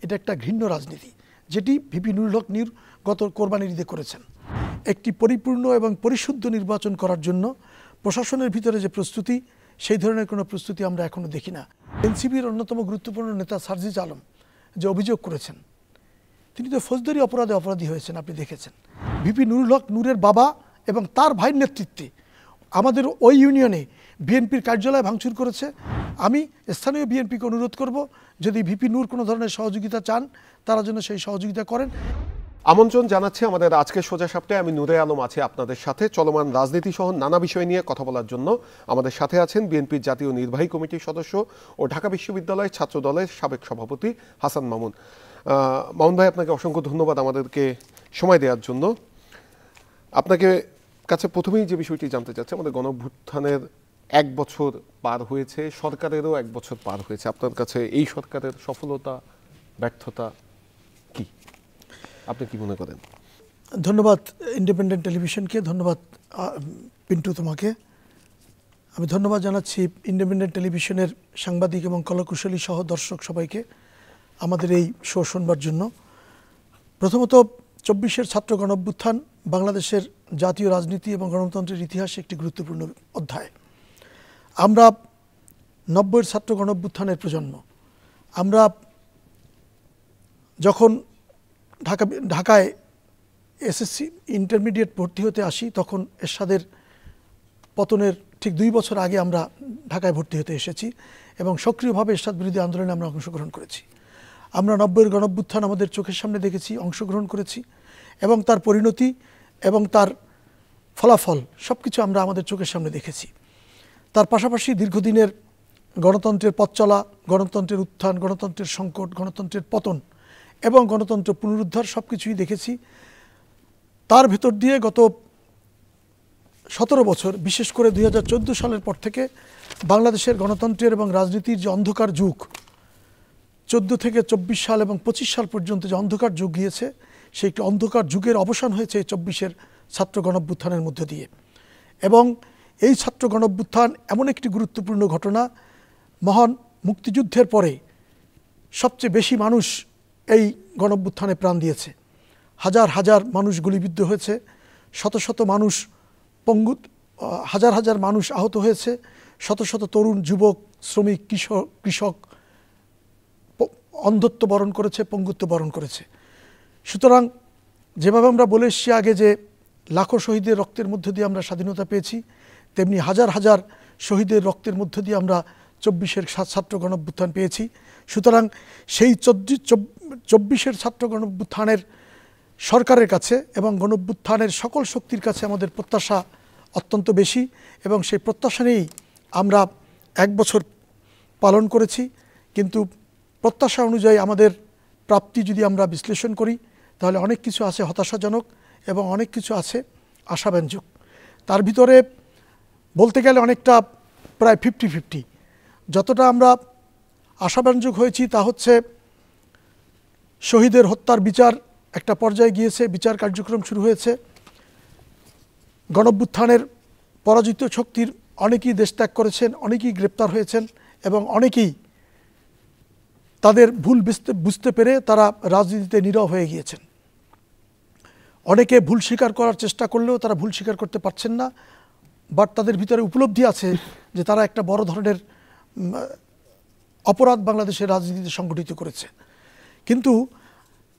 এটা একটা ঘৃণ্য রাজনীতি, যেটি ভিপি নুরুল হক নূর গত কোরবানির ঈদে করেছেন। একটি পরিপূর্ণ এবং পরিশুদ্ধ নির্বাচন করার জন্য প্রশাসনের ভিতরে যে প্রস্তুতি, সেই ধরনের কোনো প্রস্তুতি আমরা এখনও দেখি না। এনসিপির অন্যতম গুরুত্বপূর্ণ নেতা সার্জিস আলম যে অভিযোগ করেছেন, তিনি তো ফৌজদারি অপরাধী হয়েছেন, আপনি দেখেছেন। ভিপি নুরুল হক নূরের বাবা এবং তার ভাইয়ের নেতৃত্বে আমাদের ওই ইউনিয়নে বিএনপির কার্যালয় ভাঙচুর করেছে। আমি স্থানীয় বিএনপিকে অনুরোধ করব, যদি ভিপি নূর কোনো ধরনের সহযোগিতা চান, তারা যেন সেই সহযোগিতা করেন। আমন্ত্রণ জানাচ্ছি আমাদের আজকের সোজা সাপটায়। আমি নূরে আলম আছি আপনাদের সাথে চলমান রাজনীতি সহ নানা বিষয় নিয়ে কথা বলার জন্য। আমাদের সাথে আছেন বিএনপির জাতীয় নির্বাহী কমিটির সদস্য ও ঢাকা বিশ্ববিদ্যালয় ছাত্র দলের সাবেক সভাপতি হাসান মামুন। মামুন ভাই, আপনাকে অসংখ্য ধন্যবাদ আমাদেরকে সময় দেওয়ার জন্য। আপনাকে কাছে প্রথমেই যে বিষয়টি জানতে চাচ্ছি, আমাদের গণঅভ্যুত্থানের 1 বছর পার হয়েছে, সরকারেরও 1 বছর পার হয়েছে। আপনার কাছে এই সরকারের সফলতা ব্যর্থতা কি, আপনি কি মনে করেন? ধন্যবাদ ইন্ডিপেন্ডেন্ট টেলিভিশনকে, ধন্যবাদ পিন্টু তোমাকে। আমি ধন্যবাদ জানাচ্ছি ইন্ডিপেন্ডেন্ট টেলিভিশনের সাংবাদিক এবং কলাকুশলী সহ দর্শক সবাইকে আমাদের এই শো শুনবার জন্য। প্রথমত, 24-এর ছাত্র গণঅভ্যুত্থান বাংলাদেশের জাতীয় রাজনীতি এবং গণতন্ত্রের ইতিহাসে একটি গুরুত্বপূর্ণ অধ্যায়। আমরা 90-এর ছাত্র গণঅভ্যুত্থানের প্রজন্ম। আমরা যখন ঢাকায় এসএসসি ইন্টারমিডিয়েট ভর্তি হতে আসি, তখন এরশাদের পতনের ঠিক 2 বছর আগে আমরা ঢাকায় ভর্তি হতে এসেছি এবং সক্রিয়ভাবে এরশাদ বিরোধী আন্দোলনে আমরা অংশগ্রহণ করেছি। আমরা 90-এর গণঅভ্যুত্থান আমাদের চোখের সামনে দেখেছি, অংশগ্রহণ করেছি এবং তার পরিণতি এবং তার ফলাফল সব কিছু আমরা আমাদের চোখের সামনে দেখেছি। তার পাশাপাশি দীর্ঘদিনের গণতন্ত্রের পথ চলা, গণতন্ত্রের উত্থান, গণতন্ত্রের সংকট, গণতন্ত্রের পতন এবং গণতন্ত্র পুনরুদ্ধার সব কিছুই দেখেছি। তার ভেতর দিয়ে গত 17 বছর, বিশেষ করে 2014 সালের পর থেকে বাংলাদেশের গণতন্ত্রের এবং রাজনীতির যে অন্ধকার যুগ, 14 থেকে 24 সাল এবং 25 সাল পর্যন্ত যে অন্ধকার যুগ গিয়েছে, সেই একটি অন্ধকার যুগের অবসান হয়েছে এই 24-এর ছাত্র গণঅভ্যুত্থানের মধ্য দিয়ে। এবং এই ছাত্র গণঅভ্যুত্থান এমন একটি গুরুত্বপূর্ণ ঘটনা, মহান মুক্তিযুদ্ধের পরে সবচেয়ে বেশি মানুষ এই গণঅভ্যুত্থানে প্রাণ দিয়েছে। হাজার হাজার মানুষ গুলিবিদ্ধ হয়েছে, শত শত মানুষ হাজার হাজার মানুষ আহত হয়েছে, শত শত তরুণ, যুবক, শ্রমিক, কৃষক অন্ধত্ব বরণ করেছে, পঙ্গুত্ব বরণ করেছে। সুতরাং যেভাবে আমরা বলে এসেছি আগে যে লাখো শহীদের রক্তের মধ্য দিয়ে আমরা স্বাধীনতা পেয়েছি, তেমনি হাজার হাজার শহীদের রক্তের মধ্য দিয়ে আমরা 24-এর ছাত্র গণঅভ্যুত্থান পেয়েছি। সুতরাং সেই 24-এর ছাত্র গণঅভ্যুত্থানের সরকারের কাছে এবং গণঅভ্যুত্থানের সকল শক্তির কাছে আমাদের প্রত্যাশা অত্যন্ত বেশি এবং সেই প্রত্যাশা নিয়েই আমরা 1 বছর পালন করেছি। কিন্তু প্রত্যাশা অনুযায়ী আমাদের প্রাপ্তি যদি আমরা বিশ্লেষণ করি, তাহলে অনেক কিছু আছে হতাশাজনক এবং অনেক কিছু আছে আশাব্যঞ্জক। তার ভিতরে বলতে গেলে অনেকটা প্রায় 50-50। যতটা আমরা আশাব্যঞ্জক হয়েছি তা হচ্ছে শহীদের হত্যার বিচার একটা পর্যায়ে গিয়েছে, বিচার কার্যক্রম শুরু হয়েছে। গণঅভ্যুত্থানের পরাজিত শক্তির অনেকেই দেশ ত্যাগ করেছেন, অনেকেই গ্রেপ্তার হয়েছেন এবং অনেকেই তাদের ভুল বুঝতে পেরে তারা রাজনীতিতে নীরব হয়ে গিয়েছেন। অনেকে ভুল স্বীকার করার চেষ্টা করলেও তারা ভুল স্বীকার করতে পারছেন না, বাট তাদের ভিতরে উপলব্ধি আছে যে তারা একটা বড় ধরনের অপরাধ বাংলাদেশের রাজনীতিতে সংগঠিত করেছে। কিন্তু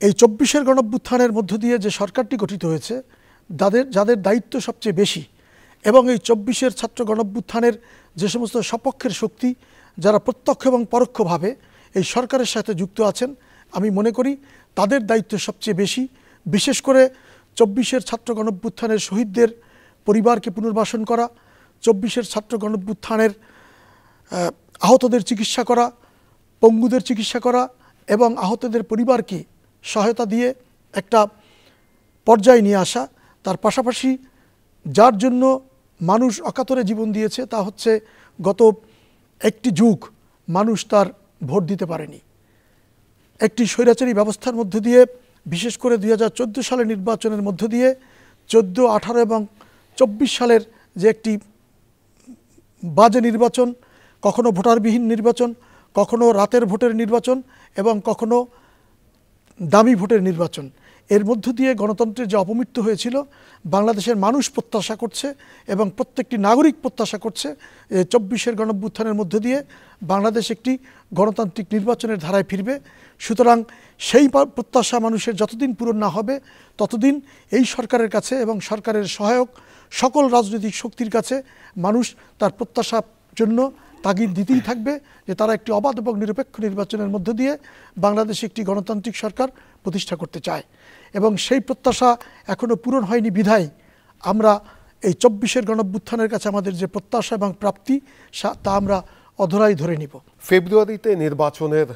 এই 24-এর গণঅভ্যুত্থানের মধ্য দিয়ে যে সরকারটি গঠিত হয়েছে, যাদের দায়িত্ব সবচেয়ে বেশি এবং এই 24-এর ছাত্র গণঅভ্যুত্থানের যে সমস্ত সপক্ষের শক্তি, যারা প্রত্যক্ষ এবং পরোক্ষভাবে এই সরকারের সাথে যুক্ত আছেন, আমি মনে করি তাদের দায়িত্ব সবচেয়ে বেশি। বিশেষ করে 24-এর ছাত্র গণঅভ্যুত্থানের শহীদদের পরিবারকে পুনর্বাসন করা, 24-এর ছাত্র গণঅভ্যুত্থানের আহতদের চিকিৎসা করা, পঙ্গুদের চিকিৎসা করা এবং আহতদের পরিবারকে সহায়তা দিয়ে একটা পর্যায়ে নিয়ে আসা। তার পাশাপাশি যার জন্য মানুষ অকাতরে জীবন দিয়েছে, তা হচ্ছে গত একটি যুগ মানুষ তার ভোট দিতে পারেনি। একটি স্বৈরাচারী ব্যবস্থার মধ্য দিয়ে, বিশেষ করে 2014 সালের নির্বাচনের মধ্য দিয়ে 14, 18 এবং 24 সালের যে একটি বাজে নির্বাচন, কখনো ভোটারবিহীন নির্বাচন, কখনো রাতের ভোটের নির্বাচন এবং কখনো দামি ভোটের নির্বাচন, এর মধ্য দিয়ে গণতন্ত্রের যে অপমৃত্যু হয়েছিল বাংলাদেশের মানুষ প্রত্যাশা করছে এবং প্রত্যেকটি নাগরিক প্রত্যাশা করছে 24-এর গণঅভ্যুত্থানের মধ্য দিয়ে বাংলাদেশ একটি গণতান্ত্রিক নির্বাচনের ধারায় ফিরবে। সুতরাং সেই প্রত্যাশা মানুষের যতদিন পূরণ না হবে ততদিন এই সরকারের কাছে এবং সরকারের সহায়ক সকল রাজনৈতিক শক্তির কাছে মানুষ তার প্রত্যাশার জন্য তাগিদ দিতেই থাকবে যে তারা একটি অবাধ এবং নিরপেক্ষ নির্বাচনের মধ্য দিয়ে বাংলাদেশে একটি গণতান্ত্রিক সরকার প্রতিষ্ঠা করতে চায়। এবং সেই প্রত্যাশা এখনও পূরণ হয়নি বিধায় আমরা এই 24-এর গণঅভ্যুত্থানের কাছে আমাদের যে প্রত্যাশা এবং প্রাপ্তি তা আমরা অধরাই ধরে নিব। ফেব্রুয়ারিতে নির্বাচনের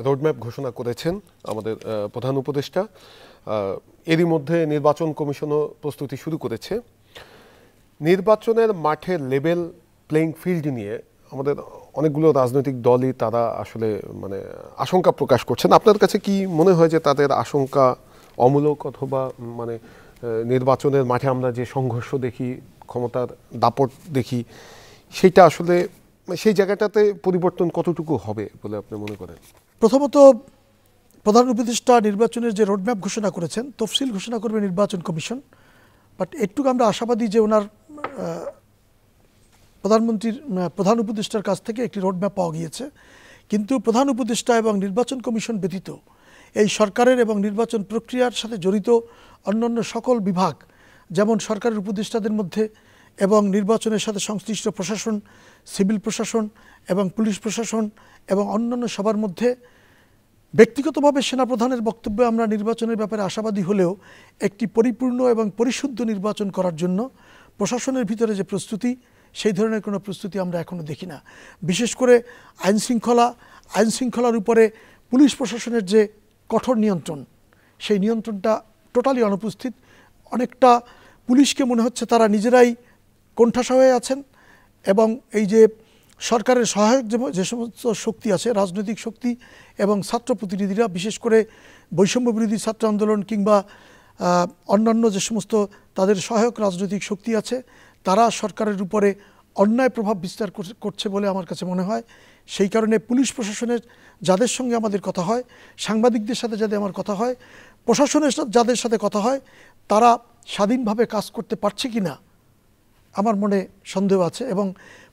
রোডম্যাপ ঘোষণা করেছেন আমাদের প্রধান উপদেষ্টা। এরই মধ্যে নির্বাচন কমিশনও প্রস্তুতি শুরু করেছে। নির্বাচনের মাঠের লেভেল প্লেইং ফিল্ড নিয়ে আমাদের অনেকগুলো রাজনৈতিক দলই তারা আসলে মানে আশঙ্কা প্রকাশ করছেন। আপনার কাছে কি মনে হয় যে তাদের আশঙ্কা অমূলক, অথবা মানে নির্বাচনের মাঠে আমরা যে সংঘর্ষ দেখি, ক্ষমতার দাপট দেখি, সেইটা আসলে সেই জায়গাটাতে পরিবর্তন কতটুকু হবে বলে আপনি মনে করেন? প্রথমত, প্রধান উপদেষ্টা নির্বাচনের যে রোডম্যাপ ঘোষণা করেছেন, তফসিল ঘোষণা করবে নির্বাচন কমিশন। বাট একটুকু আমরা আশাবাদী যে ওনার প্রধান উপদেষ্টার কাছ থেকে একটি রোডম্যাপ পাওয়া গিয়েছে। কিন্তু প্রধান উপদেষ্টা এবং নির্বাচন কমিশন ব্যতীত এই সরকারের এবং নির্বাচন প্রক্রিয়ার সাথে জড়িত অন্যান্য সকল বিভাগ, যেমন সরকারের উপদেষ্টাদের মধ্যে এবং নির্বাচনের সাথে সংশ্লিষ্ট প্রশাসন, সিভিল প্রশাসন এবং পুলিশ প্রশাসন এবং অন্যান্য সবার মধ্যে ব্যক্তিগতভাবে সেনাপ্রধানের বক্তব্যে আমরা নির্বাচনের ব্যাপারে আশাবাদী হলেও একটি পরিপূর্ণ এবং পরিশুদ্ধ নির্বাচন করার জন্য প্রশাসনের ভিতরে যে প্রস্তুতি, সেই ধরনের কোনো প্রস্তুতি আমরা এখনও দেখি না। বিশেষ করে আইনশৃঙ্খলার উপরে পুলিশ প্রশাসনের যে কঠোর নিয়ন্ত্রণ, সেই নিয়ন্ত্রণটা টোটালি অনুপস্থিত। অনেকটা পুলিশকে মনে হচ্ছে তারা নিজেরাই কোণঠাসা হয়ে আছেন এবং এই যে সরকারের সহায়ক যে সমস্ত শক্তি আছে, রাজনৈতিক শক্তি এবং ছাত্র প্রতিনিধিরা, বিশেষ করে বৈষম্য বিরোধী ছাত্র আন্দোলন কিংবা অন্যান্য যে সমস্ত তাদের সহায়ক রাজনৈতিক শক্তি আছে, তারা সরকারের উপরে অন্যায় প্রভাব বিস্তার করছে বলে আমার কাছে মনে হয়। সেই কারণে পুলিশ প্রশাসনের যাদের সঙ্গে আমাদের কথা হয়, সাংবাদিকদের সাথে যাদের আমার কথা হয়, প্রশাসনের যাদের সাথে কথা হয়, তারা স্বাধীনভাবে কাজ করতে পারছে কি না আমার মনে সন্দেহ আছে। এবং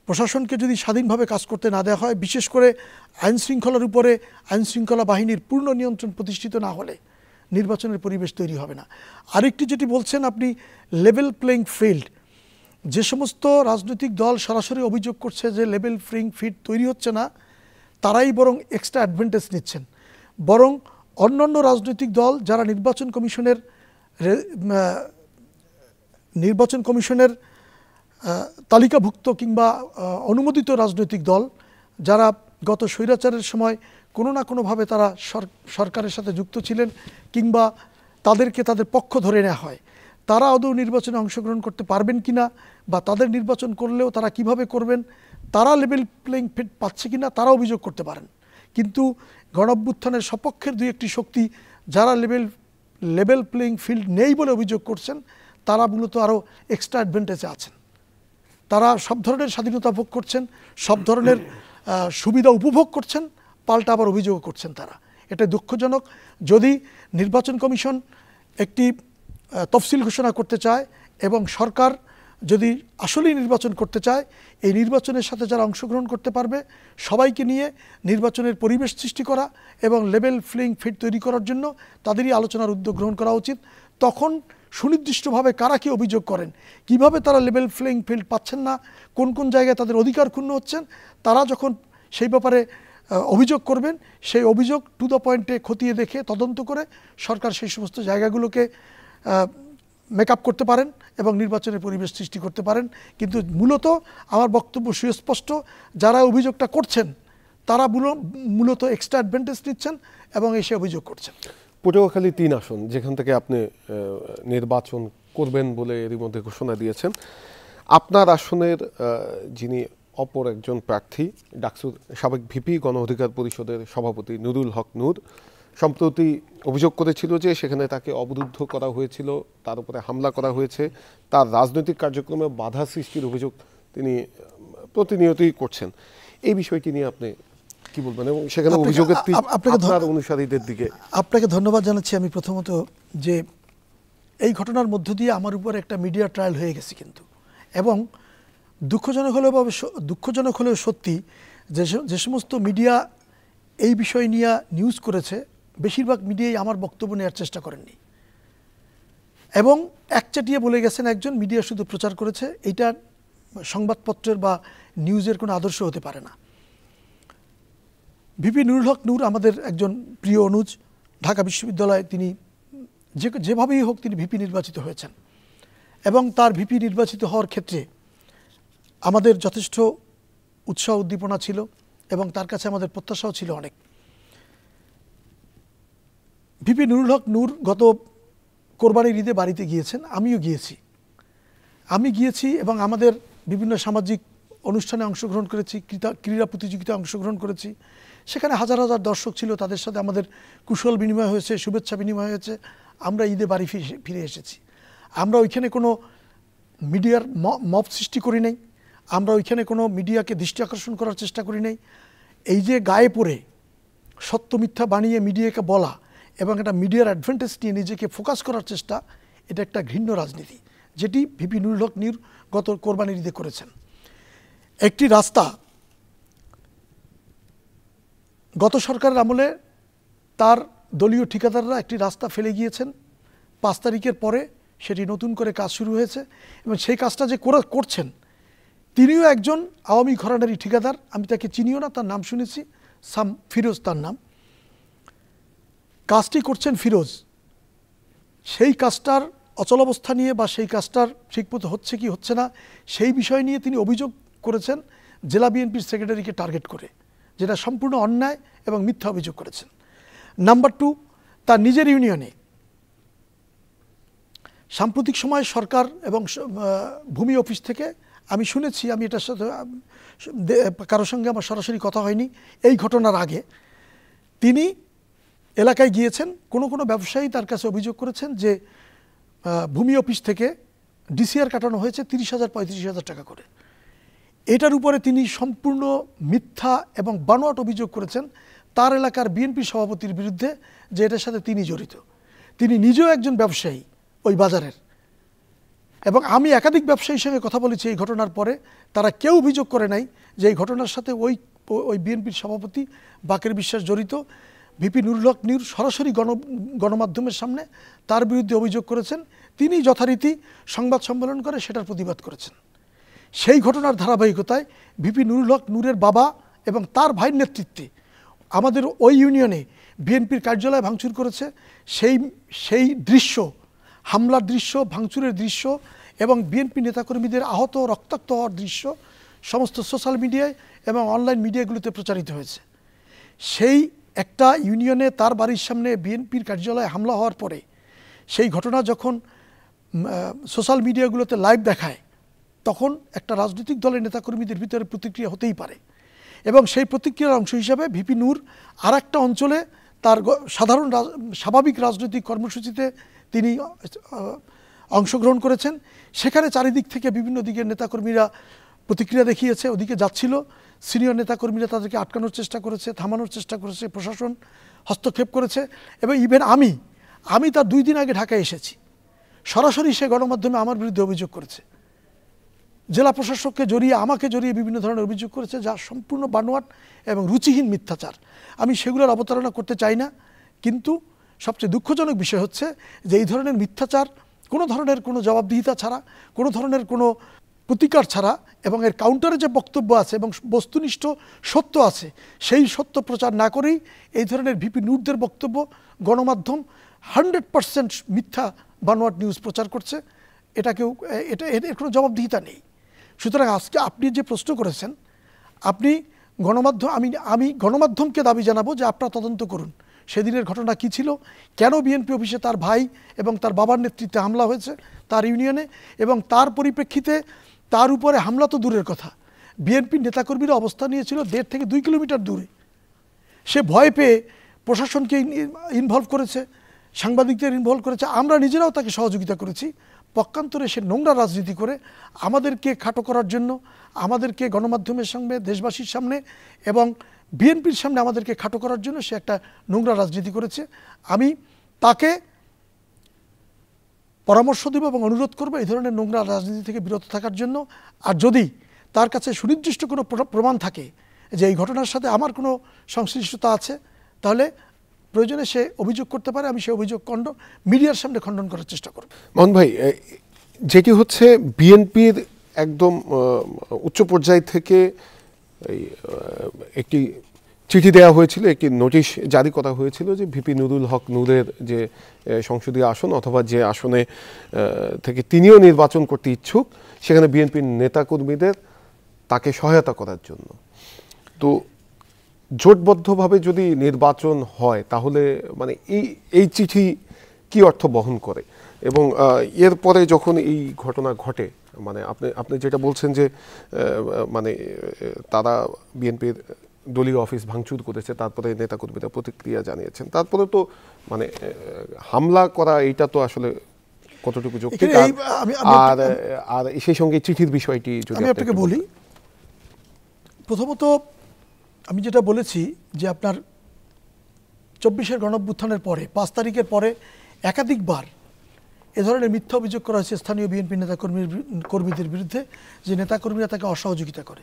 প্রশাসনকে যদি স্বাধীনভাবে কাজ করতে না দেওয়া হয়, বিশেষ করে আইনশৃঙ্খলার উপরে আইনশৃঙ্খলা বাহিনীর পূর্ণ নিয়ন্ত্রণ প্রতিষ্ঠিত না হলে নির্বাচনের পরিবেশ তৈরি হবে না। আরেকটি যেটি বলছেন আপনি, লেভেল প্লেইং ফিল্ড, যে সমস্ত রাজনৈতিক দল সরাসরি অভিযোগ করছে যে লেভেল প্লেইং ফিল্ড তৈরি হচ্ছে না, তারাই বরং এক্সট্রা অ্যাডভান্টেজ নিচ্ছেন। বরং অন্যান্য রাজনৈতিক দল যারা নির্বাচন কমিশনের তালিকাভুক্ত কিংবা অনুমোদিত রাজনৈতিক দল, যারা গত স্বৈরাচারের সময় কোনো না কোনোভাবে তারা সরকারের সাথে যুক্ত ছিলেন কিংবা তাদেরকে তাদের পক্ষ ধরে নেওয়া হয়, তারা আদৌ নির্বাচনে অংশগ্রহণ করতে পারবেন কিনা বা তাদের নির্বাচন করলেও তারা কিভাবে করবেন, তারা লেভেল প্লেইং ফিল্ড পাচ্ছে কিনা তারা অভিযোগ করতে পারেন। কিন্তু গণঅভ্যুত্থানের সপক্ষের দুই একটি শক্তি যারা লেভেল প্লেইং ফিল্ড নেই বলে অভিযোগ করছেন, তারা মূলত আরও এক্সট্রা অ্যাডভান্টেজে আছেন। তারা সব ধরনের স্বাধীনতা ভোগ করছেন, সব ধরনের সুবিধা উপভোগ করছেন, পাল্টা আবার অভিযোগ করছেন তারা। এটা দুঃখজনক। যদি নির্বাচন কমিশন একটি তফসিল ঘোষণা করতে চায় এবং সরকার যদি আসলেই নির্বাচন করতে চায়, এই নির্বাচনের সাথে যারা অংশগ্রহণ করতে পারবে সবাইকে নিয়ে নির্বাচনের পরিবেশ সৃষ্টি করা এবং লেভেল প্লেইং ফিল্ড তৈরি করার জন্য তাদেরই আলোচনার উদ্যোগ গ্রহণ করা উচিত। তখন সুনির্দিষ্টভাবে কারা কি অভিযোগ করেন, কিভাবে তারা লেভেল প্লেইং ফিল্ড পাচ্ছেন না, কোন কোন জায়গায় তাদের অধিকার ক্ষুণ্ণ হচ্ছেন, তারা যখন সেই ব্যাপারে অভিযোগ করবেন, সেই অভিযোগ টু দ্য পয়েন্টে খতিয়ে দেখে তদন্ত করে সরকার সেই সমস্ত জায়গাগুলোকে মেকআপ করতে পারেন এবং নির্বাচনের পরিবেশ সৃষ্টি করতে পারেন। কিন্তু মূলত আমার বক্তব্য সুস্পষ্ট, যারা অভিযোগটা করছেন তারা মূলত এক্সট্রা অ্যাডভান্টেজ নিচ্ছেন এবং এসে অভিযোগ করছেন। পটুয়াখালী 3 আসন যেখান থেকে আপনি নির্বাচন করবেন বলে এরই মধ্যে ঘোষণা দিয়েছেন, আপনার আসনের যিনি অপর একজন প্রার্থী, ডাকসুর সাবেক ভিপি গণ অধিকার পরিষদের সভাপতি নুরুল হক নূর, সম্প্রতি অভিযোগ করেছিল যে সেখানে তাকে অবরুদ্ধ করা হয়েছিল, তার উপরে হামলা করা হয়েছে, তার রাজনৈতিক কার্যক্রমে বাধা সৃষ্টির অভিযোগ তিনি প্রতিনিয়তই করছেন। এই বিষয়টি নিয়ে আপনি কি বলবেন এবং সেখানে অভিযোগের আপনার অনুসারীদের দিকে? আপনাকে ধন্যবাদ জানাচ্ছি আমি প্রথমত, যে এই ঘটনার মধ্য দিয়ে আমার উপর একটা মিডিয়া ট্রায়াল হয়ে গেছে কিন্তু, এবং দুঃখজনক হলেও সত্যি যে সমস্ত মিডিয়া এই বিষয় নিয়ে নিউজ করেছে, বেশিরভাগ মিডিয়াই আমার বক্তব্য নেওয়ার চেষ্টা করেননি এবং একচাটিয়ে বলে গেছেন একজন মিডিয়া শুধু প্রচার করেছে। এইটা সংবাদপত্রের বা নিউজের কোনো আদর্শ হতে পারে না। ভিপি নুরুল হক নূর আমাদের একজন প্রিয় অনুজ, ঢাকা বিশ্ববিদ্যালয়ে তিনি যেভাবেই হোক তিনি ভিপি নির্বাচিত হয়েছেন এবং তার ভিপি নির্বাচিত হওয়ার ক্ষেত্রে আমাদের যথেষ্ট উৎসাহ উদ্দীপনা ছিল এবং তার কাছে আমাদের প্রত্যাশাও ছিল অনেক। ভিপি নুরুল হক নূর গত কোরবানির ঈদে বাড়িতে গিয়েছেন, আমিও গিয়েছি। আমি গিয়েছি এবং আমাদের বিভিন্ন সামাজিক অনুষ্ঠানে অংশগ্রহণ করেছি, ক্রীড়া প্রতিযোগিতায় অংশগ্রহণ করেছি। সেখানে হাজার হাজার দর্শক ছিল, তাদের সাথে আমাদের কুশল বিনিময় হয়েছে, শুভেচ্ছা বিনিময় হয়েছে। আমরা ঈদে বাড়ি ফিরে এসেছি। আমরা ওইখানে কোনো মিডিয়ার মব সৃষ্টি করি নাই, আমরা ওইখানে কোনো মিডিয়াকে দৃষ্টি আকর্ষণ করার চেষ্টা করি নাই। এই যে গায়ে পড়ে সত্য মিথ্যা বানিয়ে মিডিয়াকে বলা এবং একটা মিডিয়ার অ্যাডভান্টেজ নিয়ে নিজেকে ফোকাস করার চেষ্টা, এটা একটা ঘৃণ্য রাজনীতি, যেটি ভিপি নুরুল হক নূর গত কোরবানির ঈদে করেছেন। একটি রাস্তা গত সরকারের আমলে তার দলীয় ঠিকাদাররা একটি রাস্তা ফেলে গিয়েছেন, 5 তারিখের পরে সেটি নতুন করে কাজ শুরু হয়েছে এবং সেই কাজটা যে করছেন তিনিও একজন আওয়ামী ঘরানারই ঠিকাদার। আমি তাকে চিনিও না, তার নাম শুনেছি, ফিরোজ তার নাম। কাজটি করছেন ফিরোজ। সেই কাজটার অচলাবস্থা নিয়ে বা সেই কাজটার ঠিকমতো হচ্ছে কি হচ্ছে না সেই বিষয় নিয়ে তিনি অভিযোগ করেছেন জেলা বিএনপির সেক্রেটারিকে টার্গেট করে, যেটা সম্পূর্ণ অন্যায় এবং মিথ্যা অভিযোগ করেছেন। নাম্বার 2, তার নিজের ইউনিয়নে সাম্প্রতিক সময় সরকার এবং ভূমি অফিস থেকে আমি শুনেছি, আমি এটার সাথে কারোর সঙ্গে আমার সরাসরি কথা হয়নি, এই ঘটনার আগে তিনি এলাকায় গিয়েছেন। কোনো ব্যবসায়ী তার কাছে অভিযোগ করেছেন যে ভূমি অফিস থেকে ডিসিআর কাটানো হয়েছে 30,000-35,000 টাকা করে। এটার উপরে তিনি সম্পূর্ণ মিথ্যা এবং বানোয়াট অভিযোগ করেছেন তার এলাকার বিএনপি সভাপতির বিরুদ্ধে, যে এটার সাথে তিনি জড়িত। তিনি নিজেও একজন ব্যবসায়ী ওই বাজারের, এবং আমি একাধিক ব্যবসায়ীর সঙ্গে কথা বলেছি এই ঘটনার পরে, তারা কেউ অভিযোগ করে নাই যে এই ঘটনার সাথে ওই বিএনপির সভাপতি বাকের বিশ্বাস জড়িত। ভিপি নুরুল হক নূর সরাসরি গণমাধ্যমের সামনে তার বিরুদ্ধে অভিযোগ করেছেন, তিনি যথারীতি সংবাদ সম্মেলন করে সেটার প্রতিবাদ করেছেন। সেই ঘটনার ধারাবাহিকতায় ভিপি নুরুল হক নূরের বাবা এবং তার ভাইয়ের নেতৃত্বে আমাদের ওই ইউনিয়নে বিএনপির কার্যালয় ভাঙচুর করেছে। সেই দৃশ্য, হামলার দৃশ্য, ভাঙচুরের দৃশ্য এবং বিএনপি নেতাকর্মীদের আহত রক্তাক্ত হওয়ার দৃশ্য সমস্ত সোশ্যাল মিডিয়ায় এবং অনলাইন মিডিয়াগুলোতে প্রচারিত হয়েছে। সেই একটা ইউনিয়নে তার বাড়ির সামনে বিএনপির কার্যালয়ে হামলা হওয়ার পরে সেই ঘটনা যখন সোশ্যাল মিডিয়াগুলোতে লাইভ দেখায়, তখন একটা রাজনৈতিক দলের নেতাকর্মীদের ভিতরে প্রতিক্রিয়া হতেই পারে, এবং সেই প্রতিক্রিয়ার অংশ হিসাবে ভিপি নূর আর একটা অঞ্চলে তার স্বাভাবিক রাজনৈতিক কর্মসূচিতে তিনি অংশগ্রহণ করেছেন। সেখানে চারিদিক থেকে বিভিন্ন দিকের নেতাকর্মীরা প্রতিক্রিয়া দেখিয়েছে, ওদিকে যাচ্ছিল, সিনিয়র নেতাকর্মীরা তাদেরকে আটকানোর চেষ্টা করেছে, থামানোর চেষ্টা করেছে, প্রশাসন হস্তক্ষেপ করেছে। এবং ইভেন আমি তার 2 দিন আগে ঢাকায় এসেছি, সরাসরি সে গণমাধ্যমে আমার বিরুদ্ধে অভিযোগ করেছে, জেলা প্রশাসককে জড়িয়ে আমাকে জড়িয়ে বিভিন্ন ধরনের অভিযোগ করেছে, যা সম্পূর্ণ বানোয়াট এবং রুচিহীন মিথ্যাচার। আমি সেগুলোর অবতারণা করতে চাই না, কিন্তু সবচেয়ে দুঃখজনক বিষয় হচ্ছে যে এই ধরনের মিথ্যাচার কোনো ধরনের কোনো জবাবদিহিতা ছাড়া, কোনো ধরনের কোনো প্রতিকার ছাড়া এবং এর কাউন্টারে যে বক্তব্য আছে এবং বস্তুনিষ্ঠ সত্য আছে সেই সত্য প্রচার না করেই এই ধরনের ভিপি নূরদের বক্তব্য গণমাধ্যম 100% মিথ্যা বানোয়াট নিউজ প্রচার করছে। এর কোনো জবাবদিহিতা নেই। সুতরাং আজকে আপনি যে প্রশ্ন করেছেন, আপনি আমি গণমাধ্যমকে দাবি জানাবো যে আপনারা তদন্ত করুন সেদিনের ঘটনা কি ছিল, কেন বিএনপি অফিসে তার ভাই এবং তার বাবার নেতৃত্বে হামলা হয়েছে তার ইউনিয়নে, এবং তার পরিপ্রেক্ষিতে তার উপরে হামলা তো দূরের কথা, বিএনপির নেতাকর্মীরা অবস্থান নিয়েছিল 1.5 থেকে 2 কিলোমিটার দূরে। সে ভয় পেয়ে প্রশাসনকে ইনভলভ করেছে, সাংবাদিকদের ইনভলভ করেছে, আমরা নিজেরাও তাকে সহযোগিতা করেছি। পক্ষান্তরে সে নোংরা রাজনীতি করে আমাদেরকে খাটো করার জন্য, আমাদেরকে গণমাধ্যমের সামনে, দেশবাসীর সামনে এবং বিএনপির সামনে আমাদেরকে খাটো করার জন্য সে একটা নোংরা রাজনীতি করেছে। আমি তাকে পরামর্শ দেব এবং অনুরোধ করব এই ধরনের নোংরা রাজনীতি থেকে বিরত থাকার জন্য। আর যদি তার কাছে সুনির্দিষ্ট কোনো প্রমাণ থাকে যে এই ঘটনার সাথে আমার কোনো সংশ্লিষ্টতা আছে, তাহলে প্রয়োজনে সে অভিযোগ করতে পারে। আমি সে অভিযোগ মিডিয়ার সামনে খণ্ডন করার চেষ্টা করব। মোহন ভাই, যেটি হচ্ছে বিএনপির একদম উচ্চ পর্যায় থেকে একটি চিঠি দেওয়া হয়েছিল, একটি নোটিশ জারি করা হয়েছিল যে ভিপি নুরুল হক নূরের যে সংসদীয় আসন অথবা যে আসনে থেকে তিনিও নির্বাচন করতে ইচ্ছুক, সেখানে বিএনপির নেতাকর্মীদের তাকে সহায়তা করার জন্য। তো জোটবদ্ধভাবে যদি নির্বাচন হয় তাহলে মানে এই চিঠি কি অর্থ বহন করে? এবং এরপরে যখন এই ঘটনা ঘটে, মানে আপনি যেটা বলছেন যে মানে তারা বিএনপির দলীয় অফিস ভাঙচুর করেছে, তারপরে নেতাকর্মীরা প্রতিক্রিয়া জানিয়েছেন, তারপরে তো মানে হামলা করা এইটা তো আসলে কতটুকু যৌক্তিক? আর সেই সঙ্গে চিঠির বিষয়টি যদি আমি আপনাকে বলি। প্রথমত আমি যেটা বলেছি যে আপনার 24-এর গণঅভ্যুত্থানের পরে 5 তারিখের পরে একাধিকবার এ ধরনের মিথ্যা অভিযোগ করা হয়েছে স্থানীয় বিএনপি কর্মীদের বিরুদ্ধে, যে নেতাকর্মীরা তাকে অসহযোগিতা করে।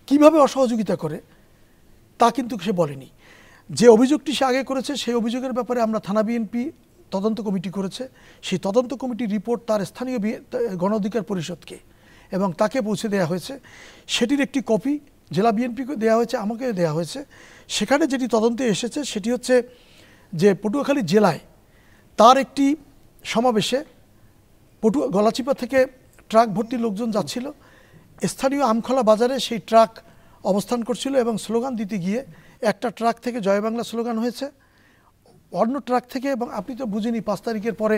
কিভাবে অসহযোগিতা করে তা কিন্তু সে বলেনি। যে অভিযোগটি সে আগে করেছে সেই অভিযোগের ব্যাপারে আমরা থানা বিএনপি তদন্ত কমিটি করেছে। সেই তদন্ত কমিটির রিপোর্ট তার স্থানীয় গণ অধিকার পরিষদকে এবং তাকে পৌঁছে দেওয়া হয়েছে। সেটির একটি কপি জেলা বিএনপিকে দেওয়া হয়েছে, আমাকে দেওয়া হয়েছে। সেখানে যেটি তদন্তে এসেছে সেটি হচ্ছে যে পটুয়াখালী জেলায় তার একটি সমাবেশে গলাচিপা থেকে ট্রাক ভর্তি লোকজন যাচ্ছিল। স্থানীয় আমখলা বাজারে সেই ট্রাক অবস্থান করছিল এবং স্লোগান দিতে গিয়ে একটা ট্রাক থেকে জয় বাংলা স্লোগান হয়েছে, অন্য ট্রাক থেকে, এবং আপনি তো বুঝেনি 5 তারিখের পরে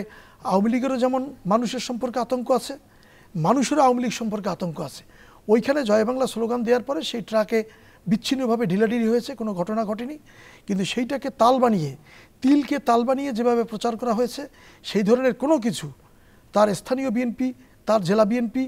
আওয়ামী লীগেরও যেমন মানুষের সম্পর্কে আতঙ্ক আছে, মানুষেরও আওয়ামী লীগ সম্পর্কে আতঙ্ক আছে। ওইখানে জয় বাংলা স্লোগান দেওয়ার পরে সেই ট্রাকে বিচ্ছিন্নভাবে ঢিলাঢিলি হয়েছে, কোনো ঘটনা ঘটেনি। কিন্তু সেইটাকে তাল বানিয়ে, তিলকে তাল বানিয়ে যেভাবে প্রচার করা হয়েছে, সেই ধরনের কোনো কিছু তার স্থানীয় বিএনপি, তার জেলা বিএনপি,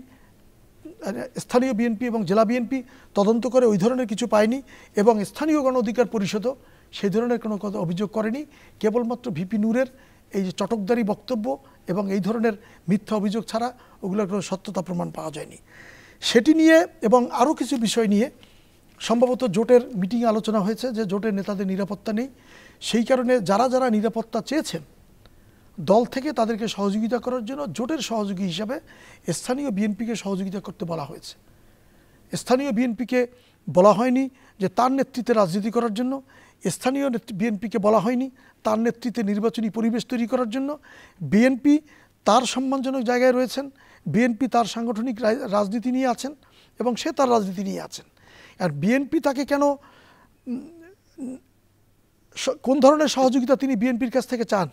স্থানীয় বিএনপি এবং জেলা বিএনপি তদন্ত করে ওই ধরনের কিছু পায়নি এবং স্থানীয় গণ অধিকার পরিষদও সেই ধরনের কোনো কথা অভিযোগ করেনি। কেবলমাত্র ভিপি নূরের এই যে চটকদারি বক্তব্য এবং এই ধরনের মিথ্যা অভিযোগ ছাড়া ওগুলোর কোনো সত্যতা প্রমাণ পাওয়া যায়নি। সেটি নিয়ে এবং আরও কিছু বিষয় নিয়ে সম্ভবত জোটের মিটিংয়ে আলোচনা হয়েছে যে জোটের নেতাদের নিরাপত্তা নেই, সেই কারণে যারা যারা নিরাপত্তা চেয়েছেন দল থেকে তাদেরকে সহযোগিতা করার জন্য জোটের সহযোগী হিসাবে স্থানীয় বিএনপিকে সহযোগিতা করতে বলা হয়েছে। স্থানীয় বিএনপিকে বলা হয়নি যে তার নেতৃত্বে রাজনীতি করার জন্য, স্থানীয় বিএনপিকে বলা হয়নি তার নেতৃত্বে নির্বাচনী পরিবেশ তৈরি করার জন্য। বিএনপি তার সম্মানজনক জায়গায় রয়েছেন, বিএনপি তার সাংগঠনিক রাজনীতি নিয়ে আছেন এবং সে তার রাজনীতি নিয়ে আছেন। আর বিএনপি তাকে কেন, কোন ধরনের সহযোগিতা তিনি বিএনপির কাছ থেকে চান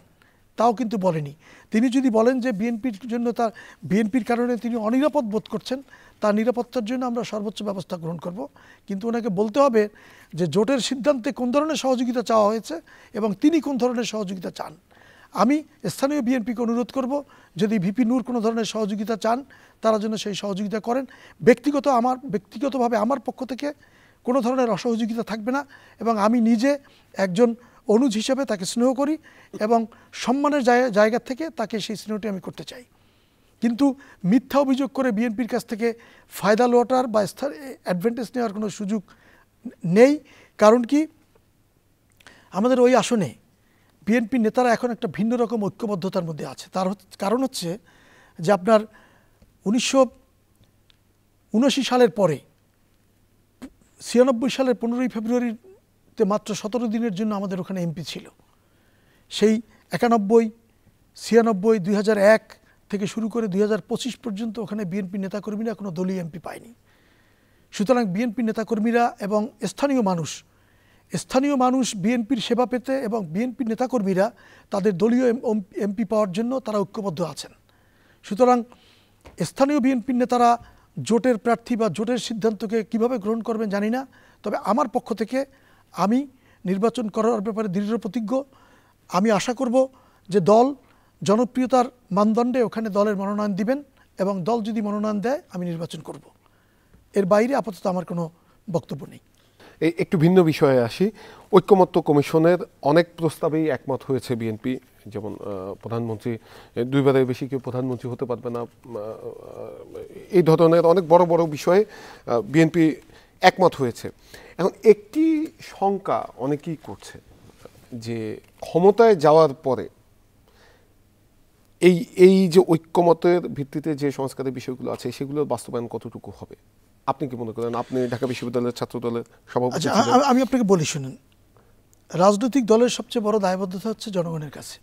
তাও কিন্তু বলেনি। তিনি যদি বলেন যে বিএনপির জন্য তার বিএনপির কারণে তিনি অনিরাপদ বোধ করছেন, তার নিরাপত্তার জন্য আমরা সর্বোচ্চ ব্যবস্থা গ্রহণ করব, কিন্তু ওনাকে বলতে হবে যে জোটের সিদ্ধান্তে কোন ধরনের সহযোগিতা চাওয়া হয়েছে এবং তিনি কোন ধরনের সহযোগিতা চান। আমি স্থানীয় বিএনপিকে অনুরোধ করব যদি ভিপি নূর কোনো ধরনের সহযোগিতা চান তারা যেন সেই সহযোগিতা করেন। ব্যক্তিগতভাবে আমার পক্ষ থেকে কোনো ধরনের অসহযোগিতা থাকবে না এবং আমি নিজে একজন অনুজ হিসেবে তাকে স্নেহ করি এবং সম্মানের জায়গা থেকে তাকে সেই স্নেহটি আমি করতে চাই। কিন্তু মিথ্যা অভিযোগ করে বিএনপির কাছ থেকে ফায়দা লোটার বা অ্যাডভান্টেজ নেওয়ার কোনো সুযোগ নেই। কারণ কি, আমাদের ওই আসনে বিএনপি নেতারা এখন একটা ভিন্ন রকম ঐক্যবদ্ধতার মধ্যে আছে। তার কারণ হচ্ছে যে আপনার 1979 সালের পরে 96 সালের 15ই ফেব্রুয়ারিতে মাত্র 17 দিনের জন্য আমাদের ওখানে এমপি ছিল। সেই 91, 96, 2001 থেকে শুরু করে 2025 পর্যন্ত ওখানে বিএনপি নেতাকর্মীরা কোনো দলীয় এমপি পায়নি। সুতরাং বিএনপি নেতাকর্মীরা এবং স্থানীয় মানুষ বিএনপির সেবা পেতে এবং বিএনপি নেতাকর্মীরা তাদের দলীয় এমপি পাওয়ার জন্য তারা ঐক্যবদ্ধ আছেন। সুতরাং স্থানীয় বিএনপির নেতারা জোটের প্রার্থী বা জোটের সিদ্ধান্তকে কিভাবে গ্রহণ করবেন জানি না, তবে আমার পক্ষ থেকে আমি নির্বাচন করার ব্যাপারে দৃঢ় প্রতিজ্ঞ। আমি আশা করব যে দল জনপ্রিয়তার মানদণ্ডে ওখানে দলের মনোনয়ন দিবেন এবং দল যদি মনোনয়ন দেয় আমি নির্বাচন করব। এর বাইরে আপাতত আমার কোনো বক্তব্য নেই। একটু ভিন্ন বিষয়ে আসি। ঐক্যমত্য কমিশনের অনেক প্রস্তাবেই একমত হয়েছে বিএনপি, যেমন প্রধানমন্ত্রী, দুইবারের বেশি কেউ প্রধানমন্ত্রী হতে পারবে না, এই ধরনের অনেক বড় বড় বিষয়ে বিএনপি একমত হয়েছে। এখন একটি শঙ্কা অনেকেই করছে যে ক্ষমতায় যাওয়ার পরে এই যে ঐক্যমতের ভিত্তিতে যে সংস্কারের বিষয়গুলো আছে সেগুলোর বাস্তবায়ন কতটুকু হবে? আপনি কি মনে করেন? আপনি ঢাকা বিশ্ববিদ্যালয়ের ছাত্র দলের সভাপতি ছিলেন। আমি আপনাকে বলি, শুনুন, রাজনৈতিক দলের সবচেয়ে বড় দায়বদ্ধতা হচ্ছে জনগণের কাছে।